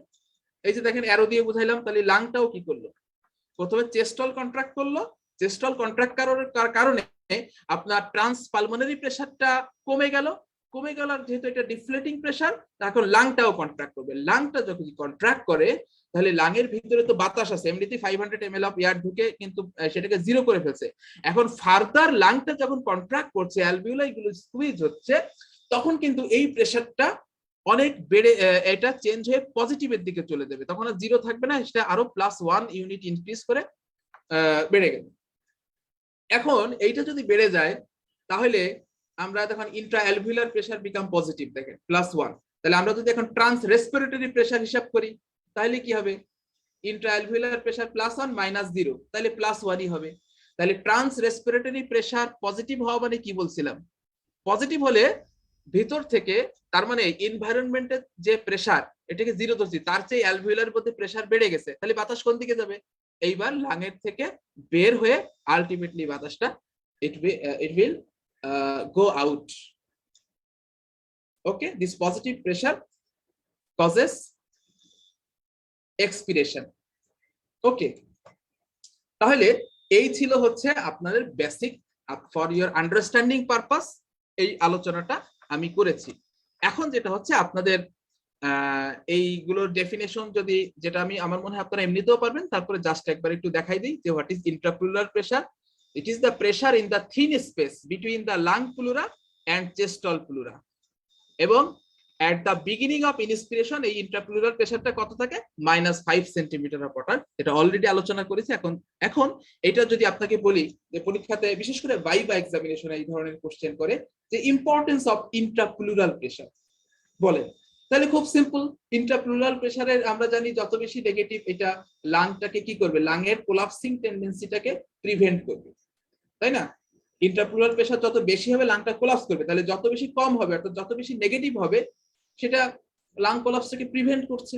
এই যে দেখেন অ্যারো দিয়ে বুঝাইলাম। তাহলে লাংটাও কি করলো, প্রথমে চেস্ট ওয়াল কন্ট্রাক্ট করলো, চেস্ট ওয়াল কন্ট্রাক্ট করার কারণে আপনার ট্রান্সপালমোনারি প্রেসারটা কমে গেল, আর যেহেতু এটা ডিফ্লেটিং প্রেসার এখন লাংটাও কন্ট্রাক্ট করবে। লাংটা যখন কন্ট্রাক্ট করে তাহলে লাংয়ের ভিতরে তো বাতাস আছে, এমনিতেই 500 ml অফ এয়ার ঢুকে কিন্তু সেটাকে 0 করে ফেলছে। এখন ফার্দার লাংটা যখন কন্ট্রাক্ট করছে, অ্যালভিওলাই গুলো স্কুইজ হচ্ছে, তখন কিন্তু এই প্রেসারটা অনেক বেড়ে এটা চেঞ্জ হয়ে পজিটিভের দিকে চলে যাবে, তখন আর 0 থাকবে না, সেটা আরো +1 ইউনিট ইনক্রিজ করে বেড়ে গেল। এখন এইটা যদি বেড়ে যায় তাহলে আমরা দেখুন ইন্ট্রাঅ্যালভিওলার প্রেসার বিকাম পজিটিভ, দেখেন +1। তাহলে আমরা যদি এখন ট্রান্স রেসপিরেটরি প্রেসার হিসাব করি তাহলে কি হবে, ইন্ট্রাঅ্যালভিওলার প্রেসার +1 -0, তাহলে +1ই হবে। তাহলে ট্রান্স রেসপিরেটরি প্রেসার পজিটিভ হওয়া মানে কি বলছিলাম, পজিটিভ হলে ভিতর থেকে, তার মানে এনভায়রনমেন্টের যে প্রেসার এটাকে জিরো ধরছি, তার চেয়ে অ্যালভিওলার মধ্যে প্রেসার বেড়ে গেছে, তাহলে বাতাস কোন দিকে যাবে, এইবার লাঙের থেকে বের হয়ে আলটিমেটলি বাতাসটা it will go out. Okay, this positive pressure causes expiration. Okay, তাহলে এই ছিল হচ্ছে আপনাদের basic, for your understanding purpose এই আলোচনাটা আমি করেছি। এখন যেটা হচ্ছে আপনাদের এইগুলোর ডেফিনেশন, যদি যেটা আমি আমার মনে হয় আপনারা এমনিতেও পারবেন, তারপরে জাস্ট একবার একটু দেখাই দিই যে what is intrapleural pressure. It is the pressure in the thin space between the lung pleura and chest wall pleura. এবং at the beginning of inspiration এই ইন্ট্রাপ্লুরাল প্রেসারটা কত থাকে, -5 সেন্টিমিটার অফ ওয়াটার, এটা অলরেডি আলোচনা করেছি। এখন এটা যদি আপনাকে বলি যে পরীক্ষাতে বিশেষ করে ভাইভা এক্সামিনেশনে এই ধরনের কোশ্চেন করে যে ইম্পর্টেন্স অফ ইন্ট্রাপ্লুরাল প্রেসার বলেন, তাহলে খুব সিম্পল। ইন্ট্রাপ্লুরাল প্রেসারের আমরা জানি যত বেশি নেগেটিভ, এটা লাংটাকে কি করবে, লাংয়ের কোলাপসিং টেন্ডেন্সিটাকে প্রিভেন্ট করবে, তাই না? ইন্ট্রাপ্লুরাল প্রেসার যত বেশি হবে লাংটা কোলাপস করবে, তাহলে যত বেশি কম হবে অর্থাৎ যত বেশি নেগেটিভ হবে সেটা লাং কোলাপসটাকে প্রিভেন্ট করছে।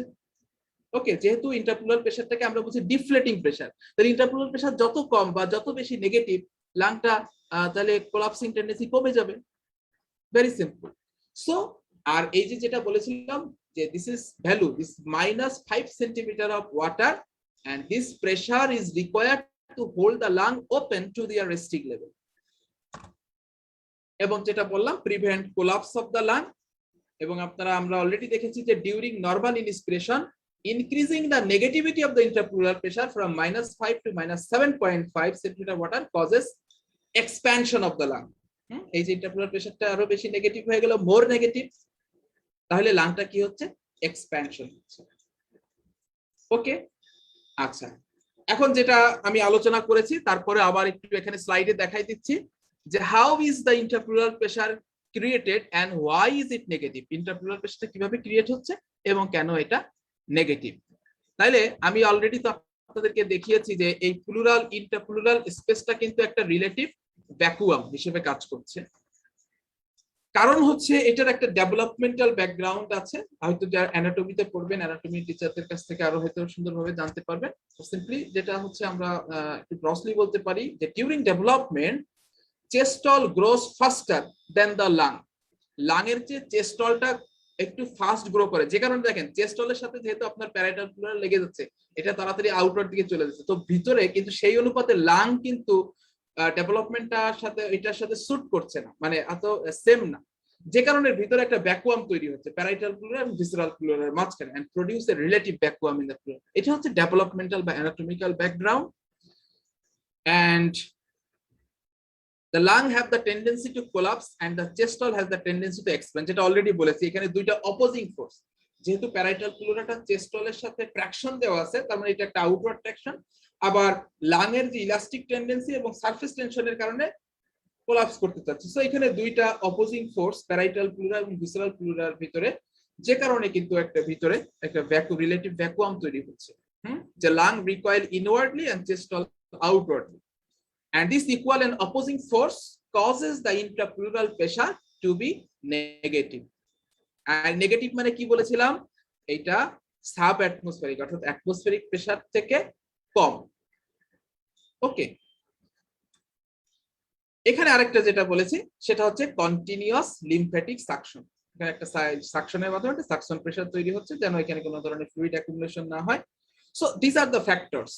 ওকে, যেহেতু ইন্ট্রাপ্লুরাল প্রেসারটাকে আমরা বলছি ডিফ্লেটিং প্রেসার, তাহলে ইন্ট্রাপ্লুরাল প্রেসার যত কম বা যত বেশি নেগেটিভ, লাংটা তাহলে কোলাপসিং টেন্ডেন্সি কমে যাবে। Very simple. সো আর এই যে যেটা বলেছিলাম যে this is value, this -5 centimetre of water and this pressure is required to hold the lung open to their resting level. এবং যেটা বললাম prevent collapse of the lung. এবং আপনারা আমরা অলরেডি দেখেছি যে during normal inspiration increasing the negativity of the intrapleural pressure from -5 to -7.5 centimeter water causes expansion of the lung. এই যে ইন্ট্রাপ্লুরাল প্রেসারটা আরো বেশি নেগেটিভ হয়ে গেল, মোর নেগেটিভ, তাহলে লাংটা কি হচ্ছে, এক্সপ্যানশন হচ্ছে। ওকে, আচ্ছা, এখন যেটা আমি আলোচনা করেছি তারপরে আবার একটু এখানে স্লাইডে দেখাই দিচ্ছি যে how is the intrapleural pressure created and why is it negative. Intrapleural প্রেসারটা কিভাবে ক্রিয়েট হচ্ছে এবং কেন এটা নেগেটিভ। তাইলে আমি অলরেডি তো আপনাদেরকে দেখিয়েছি যে এই প্লুরাল ইন্ট্রাপ্লুরাল স্পেসটা কিন্তু একটা রিলেটিভ ভ্যাকুয়াম হিসেবে কাজ করছে। কারণ হচ্ছে এটার একটা ডেভেলপমেন্টাল ব্যাকগ্রাউন্ড আছে, হয়তো যারা অ্যানাটমিতে পড়বেন অ্যানাটমি টিচারদের কাছ থেকে আরো হয়তো সুন্দরভাবে জানতে পারবেন। সিম্পলি যেটা হচ্ছে আমরা একটু ব্রসলি বলতে পারি যে during development chest wall grows faster than the lung. লাংয়ের চেয়ে চেস্ট ওয়ালটা একটু ফাস্ট গ্রো করে, যে কারণে দেখেন চেস্ট ওয়ালের সাথে যেহেতু আপনার প্যারাইটাল প্লুরা লেগে যাচ্ছে, এটা তাড়াতাড়ি আউটওয়ার্ড দিকে চলে যাচ্ছে, তো ভিতরে কিন্তু সেই অনুপাতে লাং কিন্তু ডেভেলপমেন্টটার সাথে এটার সাথে স্যুট করছে না, মানে এত সেম না, যে কারণে ভিতরে একটা ভ্যাকুয়াম তৈরি হচ্ছে প্যারাইটাল প্লুরা এবং ভিসেরাল প্লুরার মাঝখানে, and produce a relative vacuum in the pleura. এটা হচ্ছে ডেভেলপমেন্টাল বা anatomical background. And the lung have the tendency to collapse and the chest wall has the tendency to expand, যেটা already বলেছি। এখানে দুইটা অপোজিং ফোর্স, যেহেতু parietal প্লুরাটা chest ওয়ালের সাথে ট্রাকশন দেওয়া আছে, তার মানে এটা একটা আউটওয়ার্ড ট্রাকশন, আবার লাংয়ের যে ইলাস্টিক টেন্ডেন্সি এবং সারফেস টেনশনের কারণে কোলাপস করতে চাচ্ছে। সো এখানে দুইটা অপোজিং ফোর্স প্যারাইটাল প্লুরা এবং ভিসেরাল প্লুরার ভিতরে, যে কারণে কিন্তু একটা ভিতরে একটা রিলেটিভ ভ্যাকুয়াম তৈরি হচ্ছে, যে lung recoil inwardly and chest wall outwardly. And this equal and opposing force causes the intrapleural pressure to be negative. And negative মানে কি বলেছিলাম, এটা সাব অ্যাটমসফেরিক অর্থাৎ অ্যাটমসফেরিক প্রেসার থেকে কম। ওকে, এখানে আরেকটা যেটা বলেছি সেটা হচ্ছে কন্টিনিউয়াস লিম্ফ্যাটিক সাকশন। এখানে একটা সাকশনের মাধ্যমে একটা সাকশন প্রেসার তৈরি হচ্ছে যেন এখানে কোনো ধরনের ফ্লুইড অ্যাকুমুলেশন না হয়। So this are the factors.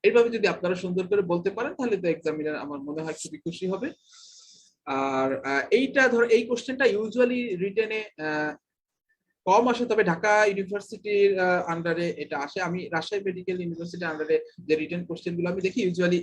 এইভাবে যদি আপনারা সুন্দর করে বলতে পারেন তাহলে তো এক্সামিনার আমার মনে হয় খুবই খুশি হবে। আর এইটা ধর এই কোশ্চেনটা ইউজুয়ালি রিটেনে কম আসে, তবে ঢাকা ইউনিভার্সিটির আন্ডারে এটা আসে। আমি রাজশাহী মেডিকেল ইউনিভার্সিটির আন্ডারে যে রিটেন কোশ্চেন গুলো আমি দেখি ইউজুয়ালি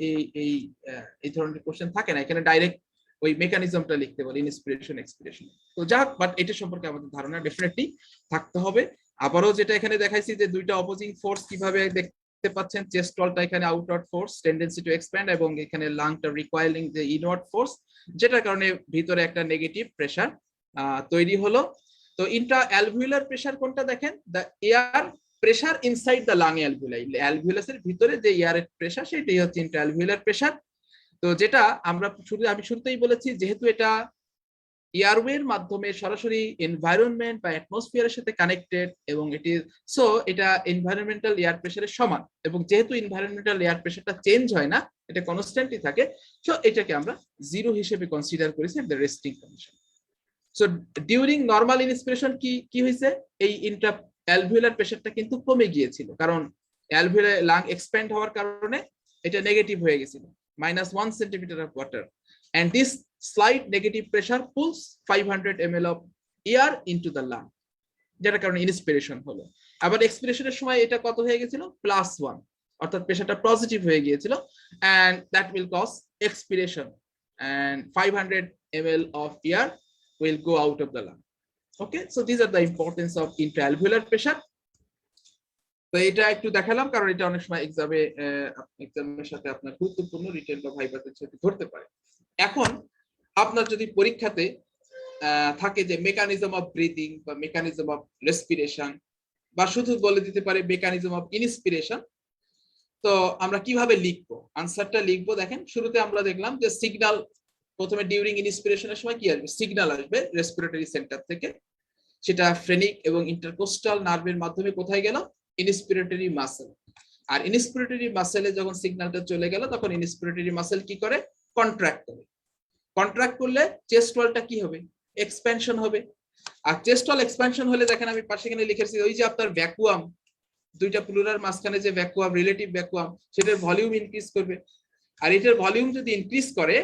এই ধরনের কোশ্চেন থাকে না, এখানে ডাইরেক্ট ওই মেকানিজমটা লিখতে বলে ইনস্পিরেশন এক্সপিরেশন। তো যাক, বাট এটা সম্পর্কে আমাদের ধারণা ডেফিনেটলি থাকতে হবে। আবারও যেটা এখানে দেখাইছি যে দুইটা অপোজিং ফোর্স কিভাবে দেখতে পাচ্ছেন, চেস্ট ওয়ালটা এখানে outward force tendency two expand এবং এখানে লাংটা রিকয়েলিং যে ইনওয়ার্ড ফোর্স, যেটার কারণে ভিতরে একটা নেগেটিভ প্রেসার তৈরি হলো। তো ইন্ট্রা অ্যালভিউলার প্রেসার কোনটা দেখেন, the air pressure inside the lung alveoli, অ্যালভিউলাসের ভিতরে যে এয়ারের প্রেসার সেটাই হচ্ছে ইন্ট্রা অ্যালভিউলার প্রেসার। তো যেটা আমি শুরুতেই বলেছি, যেহেতু এটা এয়ারওয়ের মাধ্যমে সরাসরি এনভায়রনমেন্ট বা অ্যাটমসফিয়ারের সাথে কানেক্টেড, এবং এটা এনভায়রনমেন্টাল এয়ার প্রেসারের সমান, এবং যেহেতু এনভায়রনমেন্টাল এয়ার প্রেসারটা চেঞ্জ হয় না, এটা কনস্ট্যান্টই থাকে, সো এটাকে আমরা জিরো হিসেবে কনসিডার করেছি the resting condition. So during normal inspiration কি হয়েছে, এই ইন্ট্রা অ্যালভিওলার প্রেসারটা কিন্তু কমে গিয়েছিল, কারণ অ্যালভিওলার লাং এক্সপ্যান্ড হওয়ার কারণে এটা নেগেটিভ হয়ে গেছিল, -1 centimetre of water, and this slight negative pressure pulls 500 ml of air into the lung, যেটার কারণে ইন্সপিরেশন হলো। আবার এক্সপিরেশনের সময় এটা কত হয়ে গেছিল, +1, অর্থাৎ প্রেসারটা পজিটিভ হয়ে গিয়েছিল, and that will cause expiration, and 500 ml of air will go out of the lung. Okay, so these are the importance of intraalveolar pressure. তো এটা একটু দেখালাম, কারণ এটা অনেক সময় এক্সামের সাথে আপনার গুরুত্বপূর্ণ, রিটেন বা ভাইভাতে সাথে ধরতে পারে। এখন আপনার যদি পরীক্ষাতে থাকে যে মেকানিজম অফ ব্রিদিং বা মেকানিজম অফ রেসপিরেশন, বা শুধু বলে দিতে পারে মেকানিজম অফ ইন্সপিরেশন, তো আমরা কিভাবে লিখবো, আনসারটা লিখবো। দেখেন, শুরুতে আমরা দেখলাম যে সিগন্যাল, প্রথমে ডিউরিং ইন্সপিরেশনের সময় কি আসবে, সিগন্যাল আসবে রেসপিরেটরি সেন্টার থেকে, সেটা ফ্রেনিক এবং ইন্টারকোস্টাল নার্ভের মাধ্যমে কোথায় গেল, ইন্সপিরেটরি মাসেল। আর ইন্সপিরেটরি মাসেলে যখন সিগন্যালটা চলে গেল, তখন ইন্সপিরেটরি মাসেল কি করে, কন্ট্রাক্ট করে। কন্ট্রাক্ট করলে চেস্ট ওয়ালটা কি হবে, এক্সপ্যানশন হবে। আর চেস্ট ওয়াল এক্সপ্যানশন হলে, দেখেন আমি পাশে এখানে লিখেছি, ওই যে আপনার ভ্যাকুয়াম, দুইটা প্লুরার মাঝখানে যে ভ্যাকুয়াম, রিলেটিভ ভ্যাকুয়াম, সেটার ভলিউম ইনক্রিজ করবে। আর এটার ভলিউম যদি ইনক্রিজ করে,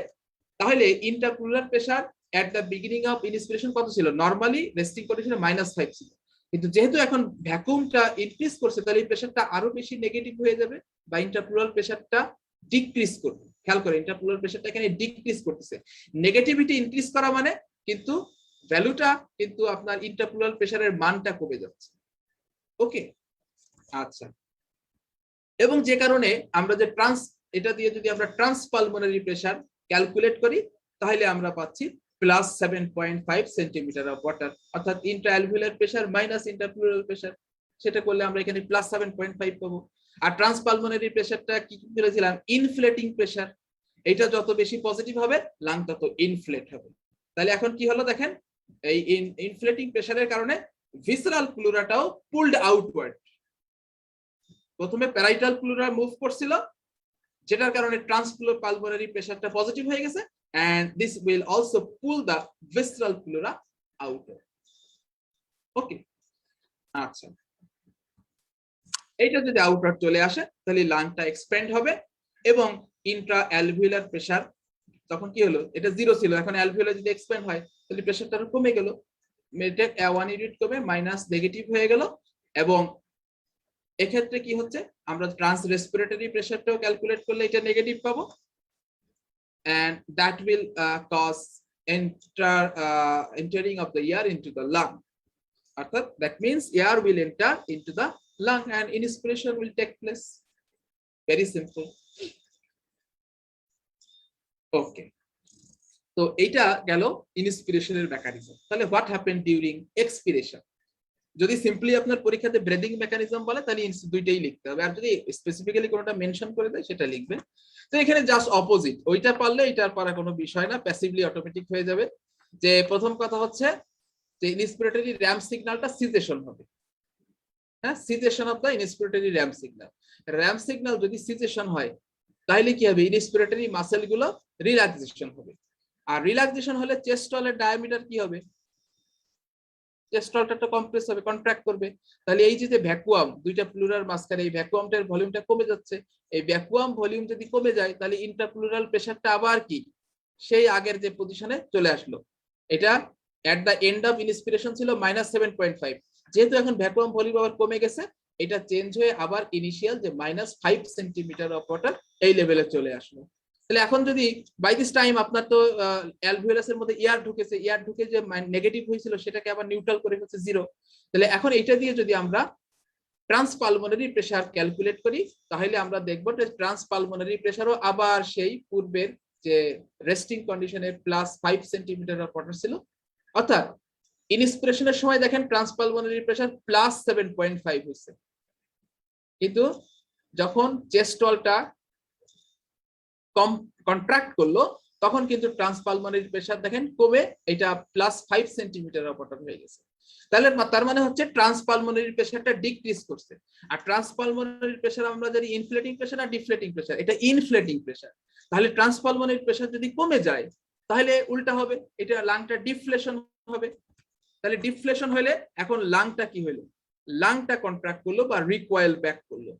তাহলে interpleural pressure at the beginning of inspiration কত ছিল, নরমালি রেস্টিং কন্ডিশনে -5 ছিল, কিন্তু যেহেতু এখন ভ্যাকুয়ামটা ইনক্রিজ করছে, তাহলে এই প্রেসারটা আরো বেশি নেগেটিভ হয়ে যাবে, বা ইন্টারপ্লুরাল প্রেসারটা ডিক্রিজ করবে। খেয়াল করে, ইন্টারপ্লুরাল প্রেসারটা এখানে ডিক্রিজ করতেছে, নেগেটিভিটি ইনক্রিজ করা মানে কিন্তু ভ্যালুটা কিন্তু আপনার ইন্টারপ্লুরাল প্রেসারের মানটা কমে যাচ্ছে। ওকে, আচ্ছা। এবং যে কারণে আমরা যে এটা দিয়ে যদি আমরা ট্রান্সপালমোনারি প্রেসার ক্যালকুলেট করি, তাহলে আমরা পাচ্ছি +7.5 সেন্টিমিটার অফ ওয়াটার, অর্থাৎ ইন্ট্রাঅ্যালভিওলার প্রেসার মাইনাস ইন্টারপ্লুরাল প্রেসার, সেটা করলে আমরা এখানে +7.5 পাবো। আর ট্রান্সপালমোনারি প্রেসারটা কি বলেছিলাম, ইনফ্লেটিং প্রেসার, এটা যত বেশি পজিটিভ হবে, লাং তত ইনফ্লেট হবে। তাহলে এখন কি হলো, দেখেন, এই ইনফ্লেটিং প্রেসারের কারণে ভিসেরাল প্লুরাটাও পুলড আউটওয়ার্ড। প্রথমে প্যারাইটাল প্লুরা মুভ করছিল, যেটার কারণে ট্রান্সপালমোনারি প্রেসারটা পজিটিভ হয়ে গেছে, and this will also pull the visceral pleura out. ওকে, আচ্ছা, এইটা যদি আউটওয়ার্ড চলে আসে, তাহলে লাংটা এক্সপ্যান্ড হবে, এবং ইন্ট্রা অ্যালভিওলার প্রেসার তখন কি হলো, এটা 0 ছিল, এখন অ্যালভিওলার যদি এক্সপ্যান্ড হয়, তাহলে প্রেসারটা কমে গেল, 1 ইউনিট কমে মাইনাস নেগেটিভ হয়ে গেল। এবং এক্ষেত্রে কি হচ্ছে, আমরা ট্রান্স রেসপিরেটরি প্রেসারটাও ক্যালকুলেট করলে এটা নেগেটিভ পাবো, and that will cause entering of the air into the lung. That means air will enter into the lung and inspiration will take place. Very simple. Okay. So এটা গেল ইন্সপিরেশনের mechanism. তাহলে what happened during expiration? যদি simply আপনার পরীক্ষাতে breathing mechanism বলে, তাহলে দুইটাই লিখতে হবে, আর যদি স্পেসিফিক্যালি কোনটা মেনশন করে দেয়, সেটা লিখবে। তো এখানে জাস্ট অপোজিট, ওইটা পারলে এটার পারা কোনো বিষয় না, প্যাসিভলি অটোমেটিক হয়ে যাবে। যে প্রথম কথা হচ্ছে যে ইন্সপিরেটরি র্যাম সিগন্যালটা সিজেশন হবে, হ্যাঁ, cessation of the inspiratory ramp signal. Ramp signal যদি সিজেশন হয়, তাহলে কি হবে, ইন্সপিরেটরি মাসেল গুলো রিল্যাক্সেশন হবে, আর রিল্যাক্সেশন হলে চেস্ট ওয়ালের ডায়ামিটার কি হবে, চেস্ট ওয়ালটা কম্প্রেস হবে, কন্ট্রাক্ট করবে। তাহলে এই যে ভ্যাকুয়াম, দুইটা প্লুরার মাঝখানে এই ভ্যাকুয়ামটার ভলিউমটা কমে যাচ্ছে, এই ভ্যাকুয়াম ভলিউম যদি কমে যায়, তাহলে ইন্টারপ্লুরাল প্রেসারটা আবার কি সেই আগের যে পজিশনে চলে আসলো। এটা at the end of inspiration ছিল -7.5, যেহেতু এখন ভ্যাকুয়াম ভলিউম আবার কমে গেছে, এটা চেঞ্জ হয়ে আবার ইনিশিয়াল যে -5 সেন্টিমিটার অফ ওয়াটার এই লেভেলে চলে আসলো। তাহলে এখন যদি বাই দিস টাইম আপনার তো অ্যালভিওলাসের মধ্যে এয়ার ঢুকেছে, এয়ার ঢুকে যে নেগেটিভ হয়েছিল, সেটাকে আবার নিউট্রাল করে ফেলছে 0। তাহলে এখন এটা দিয়ে যদি আমরা ট্রান্সপালমোনারি প্রেসার ক্যালকুলেট করি, তাহলে আমরা দেখব যে ট্রান্সপালমোনারি প্রেসারও আবার সেই পূর্বের যে রেস্টিং কন্ডিশনে +5 সেন্টিমিটার অফ ওয়াটার ছিল, অর্থাৎ ইন্সপিরেশনের সময় দেখেন ট্রান্সপালমোনারি প্রেসার +7.5 হয়েছে, কিন্তু যখন চেস্ট ওয়ালটা কন্ট্রাক্ট করলো তখন কিন্তু ট্রান্সপালমোনারি প্রেসার দেখেন কমে এটা +5 সেন্টিমিটার অফ ওয়াটার হয়ে গেছে। তাহলে তার মানে হচ্ছে ট্রান্সপালমোনারি প্রেসারটা ডিক্রিজ করছে। আর ট্রান্সপালমোনারি প্রেসার আমরা জানি ইনফ্লেটিং প্রেসার আর ডিফ্লেটিং প্রেসার, এটা ইনফ্লেটিং প্রেসার। তাহলে ট্রান্সপালমোনারি প্রেসার যদি কমে যায় তাহলে উল্টা হবে, এটা লাংটা ডিফ্লেশন হবে। তাহলে ডিফ্লেশন হলে এখন লাংটা কি হলো, লাংটা কন্ট্রাক্ট করলো বা রিকয়েল ব্যাক করলো।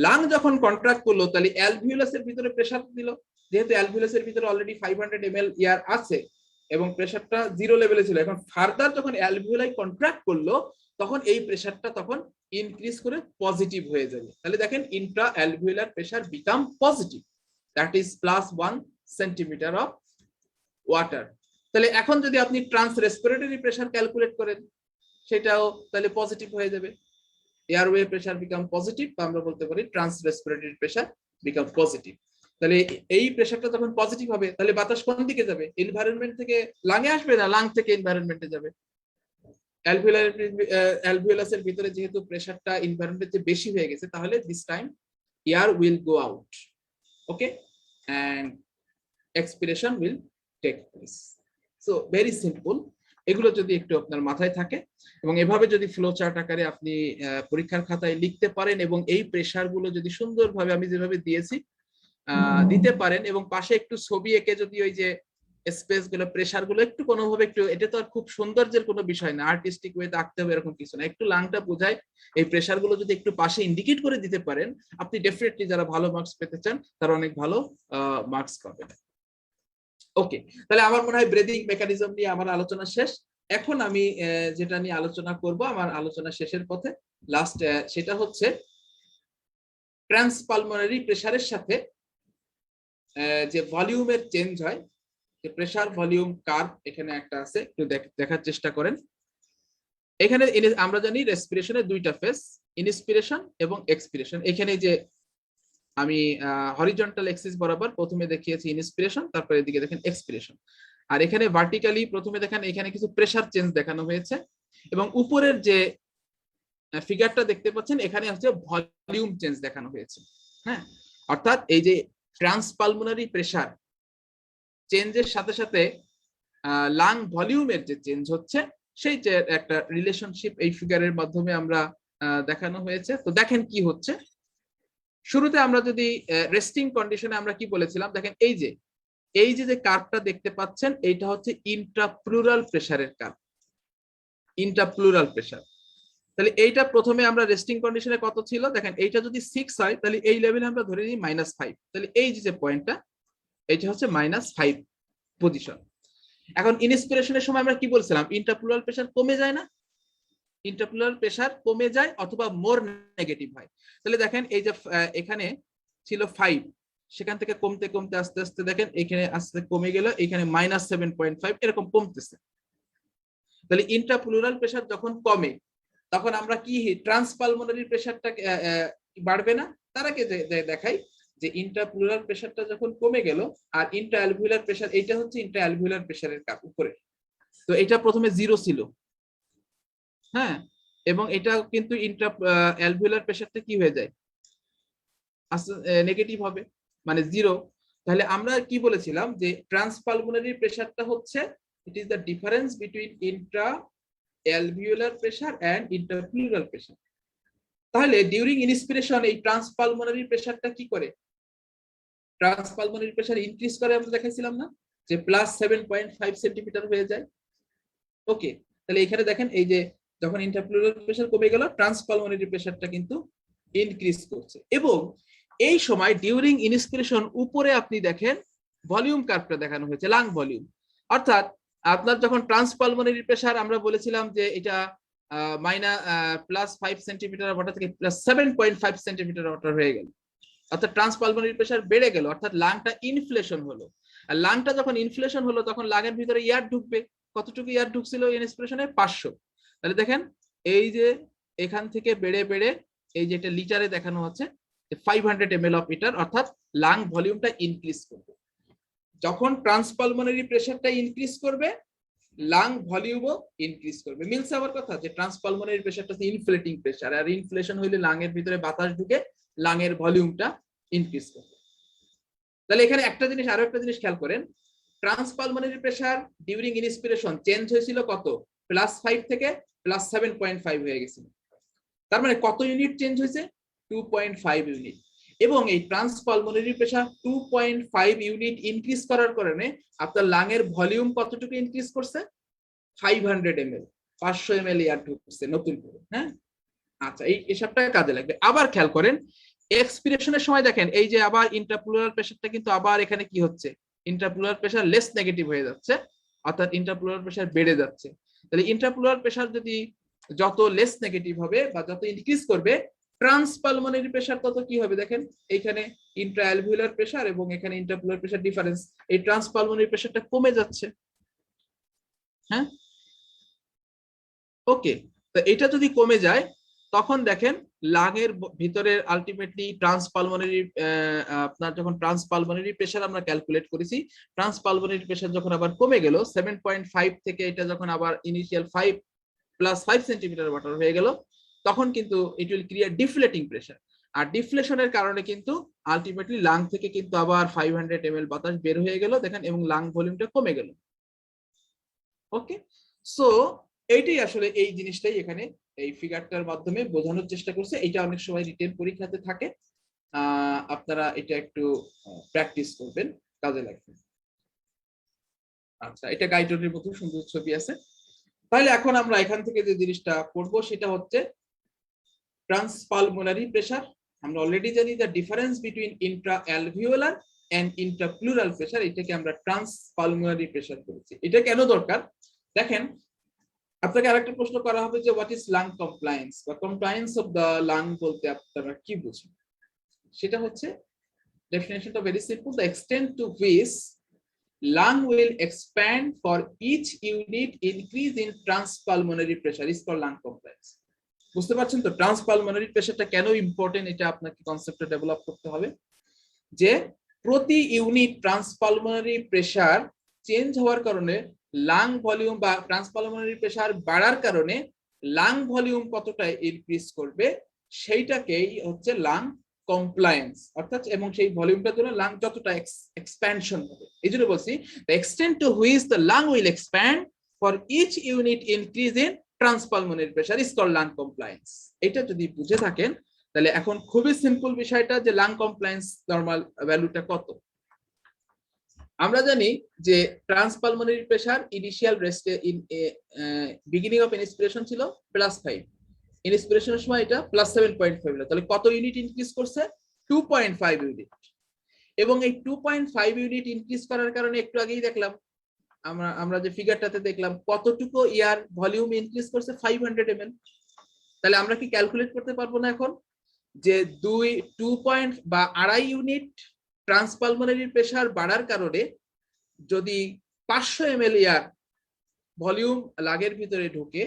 লাং যখন কন্ট্রাক্ট করলো তাহলে অ্যালভিওলাসের ভিতরে প্রেসার দিল, যেহেতু অ্যালভিওলাসের ভিতরে অলরেডি 500 ml এয়ার আছে এবং প্রেসারটা 0 লেভেলে ছিল, এখন ফার্দার যখন অ্যালভিওলাই কন্ট্রাক্ট করলো তখন এই প্রেসারটা তখন ইনক্রিজ করে পজিটিভ হয়ে যাবে। তাহলে দেখেন Intra alveolar pressure become positive, that is +1 centimetre of water. তাহলে এখন যদি আপনি ট্রান্স রেসপিরেটরি প্রেসার ক্যালকুলেট করেন সেটাও তাহলে পজিটিভ হয়ে যাবে, এয়ারওয়ে প্রেসার বিকাম পজিটিভ, বা আমরা বলতে পারি trans respiratory pressure become positive. তাহলে এই প্রেসারটা যখন পজিটিভ হবে তাহলে বাতাস কোন দিকে যাবে, এনভায়রনমেন্ট থেকে লাঙে আসবে না লাং থেকে এনভায়রনমেন্টে যাবে। অ্যালভিওলাসের ভিতরে যেহেতু প্রেসারটা এনভায়রনমেন্টে বেশি হয়ে গেছে তাহলে this time air will go out, okay, and expiration will take place. So very simple, এগুলো যদি একটু আপনার মাথায় থাকে এবং এভাবে যদি ফ্লো চার্ট আকারে আপনি পরীক্ষার খাতায় লিখতে পারেন এবং এই প্রেসার গুলো যদি সুন্দরভাবে আমি যেভাবে দিয়েছি দিতে পারেন এবং পাশে একটু ছবি এঁকে যদি ওই যে স্পেস গুলো প্রেসার গুলো একটু কোনোভাবে একটু, এটা তো আর খুব সৌন্দর্যের কোনো বিষয় না, আর্টিস্টিক ওয়েতে আঁকতে হবে এরকম কিছু না, একটু লাংটা বোঝায় এই প্রেসার গুলো যদি একটু পাশে ইন্ডিকেট করে দিতে পারেন আপনি ডেফিনেটলি যারা ভালো মার্কস পেতে চান তারা অনেক ভালো মার্কস পাবেন। ওকে, তাহলে আমার মনে হয় ব্রিদিং মেকানিজম নিয়ে আমার আলোচনা শেষ। এখন আমি যেটা নিয়ে আলোচনা করব আমার আলোচনা শেষের পথে লাস্ট, সেটা হচ্ছে ট্রান্সপালমোনারি প্রেসারের সাথে যে ভলিউমের চেঞ্জ হয়, যে প্রেসার ভলিউম কার্ভ এখানে একটা আছে, একটু দেখার চেষ্টা করেন। এখানে আমরা জানি রেসপিরেশনের দুইটা ফেজ, ইনস্পিরেশন এবং এক্সপিরেশন। এখানে যে আমি হরিজন্টাল এক্সিস বরাবর প্রথমে দেখিয়েছি ইনস্পিরেশন, তারপরে এদিকে দেখেন এক্সপিরেশন। আর এখানে ভার্টিক্যালি প্রথমে দেখেন এখানে কিছু প্রেসার চেঞ্জ দেখানো হয়েছে এবং উপরের যে ফিগারটা দেখতে পাচ্ছেন এখানে হচ্ছে ভলিউম চেঞ্জ দেখানো হয়েছে। হ্যাঁ, অর্থাৎ এই যে ট্রান্সপালমোনারি প্রেসার চেঞ্জের সাথে সাথে লাং ভলিউমের যে চেঞ্জ হচ্ছে সেই যে একটা রিলেশনশিপ এই ফিগারের মাধ্যমে আমরা দেখানো হয়েছে। তো দেখেন কি হচ্ছে, শুরুতে আমরা যদি রেস্টিং কন্ডিশনে আমরা কি বলেছিলাম, দেখেন এই যে কার্ভটা দেখতে পাচ্ছেন এইটা হচ্ছে ইন্ট্রাপ্লুরাল প্রেসারের কার্ভ, ইন্ট্রাপ্লুরাল প্রেসার। তাহলে এইটা প্রথমে আমরা রেস্টিং কন্ডিশনে কত ছিল দেখেন, এইটা যদি 6 হয় তাহলে এই লেভেলে আমরা ধরে নিই -5, তাহলে এই যে পয়েন্টটা এইটা হচ্ছে -5 পজিশন। এখন ইনস্পিরেশনের সময় আমরা কি বলছিলাম, ইন্ট্রাপ্লুরাল প্রেসার কমে যায় না, ইন্ট্রাপ্লুরাল প্রেসার কমে যায় অথবা মোর নেগেটিভ হয়। তাহলে দেখেন এই যে এখানে ছিল 5, সেখান থেকে কমতে কমতে আস্তে আস্তে দেখেন এখানে আস্তে কমে গেল, এখানে -7.5 এরকম কমতেছে। তাহলে ইন্ট্রাপ্লুরাল প্রেসার যখন কমে তখন আমরা কি ট্রান্সপালমোনারি প্রেসারটা বাড়বে না, তার আগে দেখাই যে ইন্ট্রাপ্লুরাল প্রেসারটা যখন কমে গেল আর ইন্ট্রাঅ্যালভিওলার প্রেসার, এইটা হচ্ছে ইন্ট্রাঅ্যালভিওলার প্রেসারের কাপ উপরে, তো এটা প্রথমে 0 ছিল, হ্যাঁ, এবং এটা কিন্তু ইন্ট্রাঅ্যালভিওলার প্রেসারটা কি হয়ে যায় নেগেটিভ হবে, মানে 0। তাহলে আমরা কি বলেছিলাম যে ট্রান্সপালমোনারি প্রেসারটা হচ্ছে it is the difference between intraalveolar pressure and intrapleural pressure. তাহলে ডিউরিং ইনস্পিরেশন এই ট্রান্সপালমোনারি প্রেসারটা কি করে, ট্রান্সপালমোনারি প্রেসার ইনক্রিজ করে, আমরা দেখাইছিলাম না যে +7.5 সেন্টিমিটার হয়ে যায়। ওকে, তাহলে এখানে দেখেন এই যে যখন ইন্ট্রাপ্লুরাল প্রেসার কমে গেল ট্রান্সপালমোনারি প্রেসারটা কিন্তু ইনক্রিজ করছে। এবং এই সময় ডিউরিং ইনস্পিরেশন উপরে আপনি দেখেন ভলিউম কার্ভটা দেখানো হয়েছে, লাং ভলিউম, অর্থাৎ আপনার যখন ট্রান্সপালমোনারি প্রেসার আমরা বলেছিলাম যে এটা +5 সেন্টিমিটার ওয়াটার থেকে +7.5 সেন্টিমিটার ওয়াটার হয়ে গেল, অর্থাৎ ট্রান্সপালমোনারি প্রেসার বেড়ে গেল, অর্থাৎ লাংটা ইনফ্লেশন হলো। আর লাংটা যখন ইনফ্লেশন হলো তখন লাংয়ের ভিতরে এয়ার ঢুকবে, কতটুকু এয়ার ঢুকছিল ইনস্পিরেশনে 500। তাহলে দেখেন এই যে এখান থেকে বেড়ে বেড়ে এই যে এটা লিটারে দেখানো হচ্ছে 500 ml অফ লিটার, অর্থাৎ লাং ভলিউমটা ইনক্রিজ করবে। যখন ট্রান্সপালমোনারি প্রেসারটা ইনক্রিজ করবে লাং ভলিউমও ইনক্রিজ করবে। মিলছে আমার কথা যে ট্রান্সপালমোনারি প্রেসারটা হচ্ছে ইনফ্লেটিং প্রেসার, আর ইনফ্লেশন হইলে লাংয়ের ভিতরে বাতাস ঢুকে লাংয়ের ভলিউমটা ইনক্রিজ করবে। তাহলে এখানে একটা জিনিস, আরো একটা জিনিস খেয়াল করেন, ট্রান্সপালমোনারি প্রেসার ডিউরিং ইন্সপিরেশন চেঞ্জ হয়েছিল কত, +5 থেকে +7.5 হয়ে গেছিল। তার মানে কত ইউনিট চেঞ্জ হয়েছে, 2.5 ইউনিট। এবং এই ট্রান্সপালমোনারি প্রেসার 2.5 ইউনিট ইনক্রিজ করার কারণে আপনার লাংয়ের ভলিউম কতটুকু ইনক্রিজ করছে, 500 ml, 500 ml এয়ার ঢুকছে নতুন করে। হ্যাঁ, আচ্ছা, এই হিসাবটা কাজে লাগবে। আবার খেয়াল করেন এক্সপিরেশনের সময় দেখেন এই যে আবার ইন্ট্রাপ্লুরাল প্রেসারটা কিন্তু আবার এখানে কি হচ্ছে, ইন্ট্রাপ্লুরাল প্রেসার লেস নেগেটিভ হয়ে যাচ্ছে, অর্থাৎ ইন্ট্রাপ্লুরাল প্রেসার বেড়ে যাচ্ছে। তাহলে ইন্ট্রাপ্লুরাল প্রেসার যদি যত লেস নেগেটিভ হবে বা যত ইনক্রিজ করবে, ট্রান্সপালমোনারি প্রেসার তত কি হবে, দেখেন এইখানে ইন্ট্রাঅ্যালভিউলার প্রেসার এবং এখানে ইন্ট্রাপ্লুরাল প্রেসার ডিফারেন্স, এই ট্রান্সপালমোনারি প্রেসারটা কমে যাচ্ছে। হ্যাঁ, ওকে, তো এটা যদি কমে যায় তখন দেখেন লাংয়ের ভিতরে আলটিমেটলি ট্রান্সপালমোনারি, আপনার যখন ট্রান্সপালমোনারি প্রেসার আমরা ক্যালকুলেট করেছি, ট্রান্সপালমোনারি প্রেসার যখন আবার কমে গেল 7.5 থেকে, এটা যখন আবার ইনিশিয়াল 5 + 5 সেন্টিমিটার ওয়াটার হয়ে গেল, তখন কিন্তু ইট উইল ক্রিয়েট ডিফ্লেটিং প্রেসার। আর ডিফ্লেশনের কারণে কিন্তু আলটিমেটলি লাং থেকে কিন্তু আবার 500 ml বাতাস বের হয়ে গেল দেখেন, এবং লাং ভলিউমটা কমে গেল। ওকে, সো এইটাই আসলে এই জিনিসটাই এখানে এই ফিগারটার মাধ্যমে বোঝানোর চেষ্টা করছে। এটা অনেক সময় রিটেন পরীক্ষাতে থাকে, আপনারা এটা একটু প্র্যাকটিস করবেন, কাজে লাগবে। আচ্ছা, এটা গাইডের মতো সুন্দর ছবি আছে। তাহলে এখন আমরা এখান থেকে যে জিনিসটা পড়বো সেটা হচ্ছে ট্রান্সপালমোনারি প্রেসার। আমরা অলরেডি জানি the difference between intraalveolar and intrapleural pressure, এটাকে আমরা ট্রান্সপালমোনারি প্রেসার বলছি। এটা কেন দরকার দেখেন, আপনাকে আরেকটা প্রশ্ন করা হবে যে হোয়াট ইজ লাং কমপ্লায়েন্স বা কমপ্লায়েন্স অফ দ্য লাং বলতে আপনারা কি বুঝেন। সেটা হচ্ছে ডেফিনেশনটা very simple, the extent to which lung will expand for each unit increase in transpulmonary pressure is called lung compliance. বুঝতে পারছেন তো ট্রান্সপালমোনারি প্রেসারটা কেন ইম্পর্টেন্ট, এটা আপনাকে কনসেপ্টটা ডেভেলপ করতে হবে যে প্রতি ইউনিট ট্রান্সপালমোনারি প্রেসার চেঞ্জ হওয়ার কারণে লাং ভলিউম বা ট্রান্সপালমোনারি প্রেসার বাড়ার কারণে লাং ভলিউম কতটা ইনক্রিজ করবে, সেইটাকেই হচ্ছে লাং কমপ্লায়েন্স, অর্থাৎ এবং সেই ভলিউমটার জন্য লাং যতটা এক্সপ্যানশন হবে। এই জন্য বলছি the extent to which the lung will expand for each unit increase in transpulmonary pressure is called lung compliance. এটা যদি বুঝে থাকেন তাহলে এখন খুবই সিম্পল বিষয়টা যে লাং কমপ্লায়েন্স নরমাল ভ্যালুটা কত। আমরা জানি যে ট্রান্সপালমোনারি প্রেসার ইনিশিয়াল রেস্টে বিগিনিং অফ ইন্সপিরেশন ছিল +5, ইন্সপিরেশনের সময় এটা +7.5 হলো, তাহলে কত ইউনিট ইনক্রিজ করছে, 2.5 ইউনিট। এবং এই 2.5 ইউনিট ইনক্রিজ করার কারণে একটু আগেই দেখলাম আমরা যে ফিগারটাতে দেখলাম কতটুকু এয়ার ভলিউম ইনক্রিজ করছে, 500 ml। তাহলে আমরা কি ক্যালকুলেট করতে পারবো না এখন যে 2.2 ইউনিট ট্রান্সপালমোনারি প্রেসার বাড়ার কারণে যদি 500 ml এয়ার ভলিউম লাগের ভিতরে ঢোকে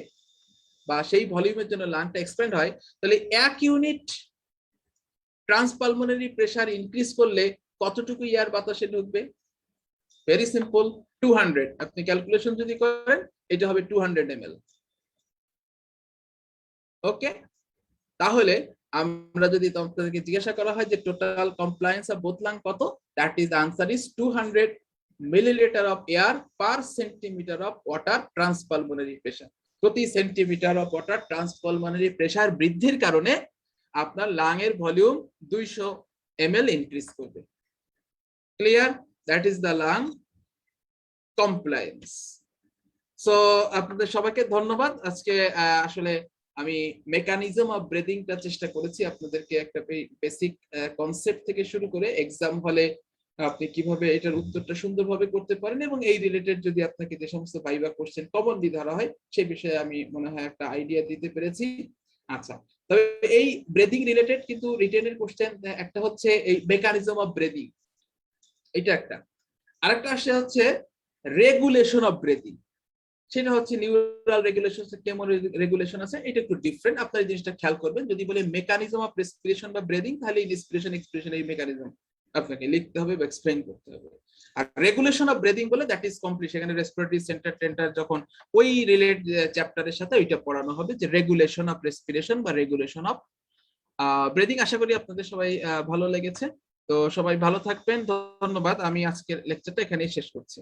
বা সেই ভলিউমের জন্য লাংটা এক্সপ্যান্ড হয়, তাহলে 1 ইউনিট ট্রান্সপালমোনারি প্রেসার ইনক্রিজ করলে কতটুকু এয়ার বাতাসে ঢুকবে, ভেরি সিম্পল, 200। আপনি ক্যালকুলেশন যদি করেন এটা হবে 200 ml। ওকে, তাহলে আমরা যদি তোমাদেরকে জিজ্ঞাসা করা হয় যে total compliance of both lung কত, that is answer is 200 millilitre of air per centimetre of water transpulmonary pressure. প্রতি centimetre of water transpulmonary pressure বৃদ্ধির কারণে আপনার লাং এর ভলিউম 200 ml ইনক্রিজ করবে। Clear? That is the lung compliance. So আপনাদের সবাইকে ধন্যবাদ। আজকে আসলে আমি মেকানিজম অফ ব্রিদিংটা চেষ্টা করেছি আপনাদেরকে একটা বেসিক কনসেপ্ট থেকে শুরু করে এক্সাম হলে আপনি কিভাবে এটার উত্তরটা সুন্দরভাবে করতে পারেন এবং এই রিলেটেড যদি আপনাকে যে সমস্ত ভাইভা কোশ্চেন কমনলি ধরা হয় সেই বিষয়ে আমি মনে হয় একটা আইডিয়া দিতে পেরেছি। আচ্ছা, তবে এই ব্রিদিং রিলেটেড কিন্তু রিটেনের কোশ্চেন একটা হচ্ছে এই মেকানিজম অফ ব্রিদিং, এটা একটা। আরেকটা আসে হচ্ছে রেগুলেশন অফ ব্রিদিং, সেটা হচ্ছে নিউরাল রেগুলেশন, কেমো রেগুলেশন আছে, এটা একটু ডিফারেন্ট। আপনারা এই জিনিসটা খেয়াল করবেন। যদি বলে মেকানিজম অফ রেসপিরেশন বা ব্রিদিং, তাহলে ইন্সপিরেশন এক্সপিরেশন এই মেকানিজম আপনাকে লিখতে হবে বা এক্সপ্লেইন করতে হবে। আর রেগুলেশন অফ ব্রিদিং বলে দ্যাট ইজ কমপ্লিট, সেখানে রেসপিরেটরি সেন্টার টেন্টার যখন ওই রিলেট চ্যাপ্টারের সাথে ওইটা পড়ানো হবে যে রেগুলেশন অফ রেসপিরেশন বা রেগুলেশন অফ ব্রিদিং। আশা করি আপনাদের সবাই ভালো লেগেছে। তো সবাই ভালো থাকবেন, ধন্যবাদ। আমি আজকের লেকচারটা এখানেই শেষ করছি।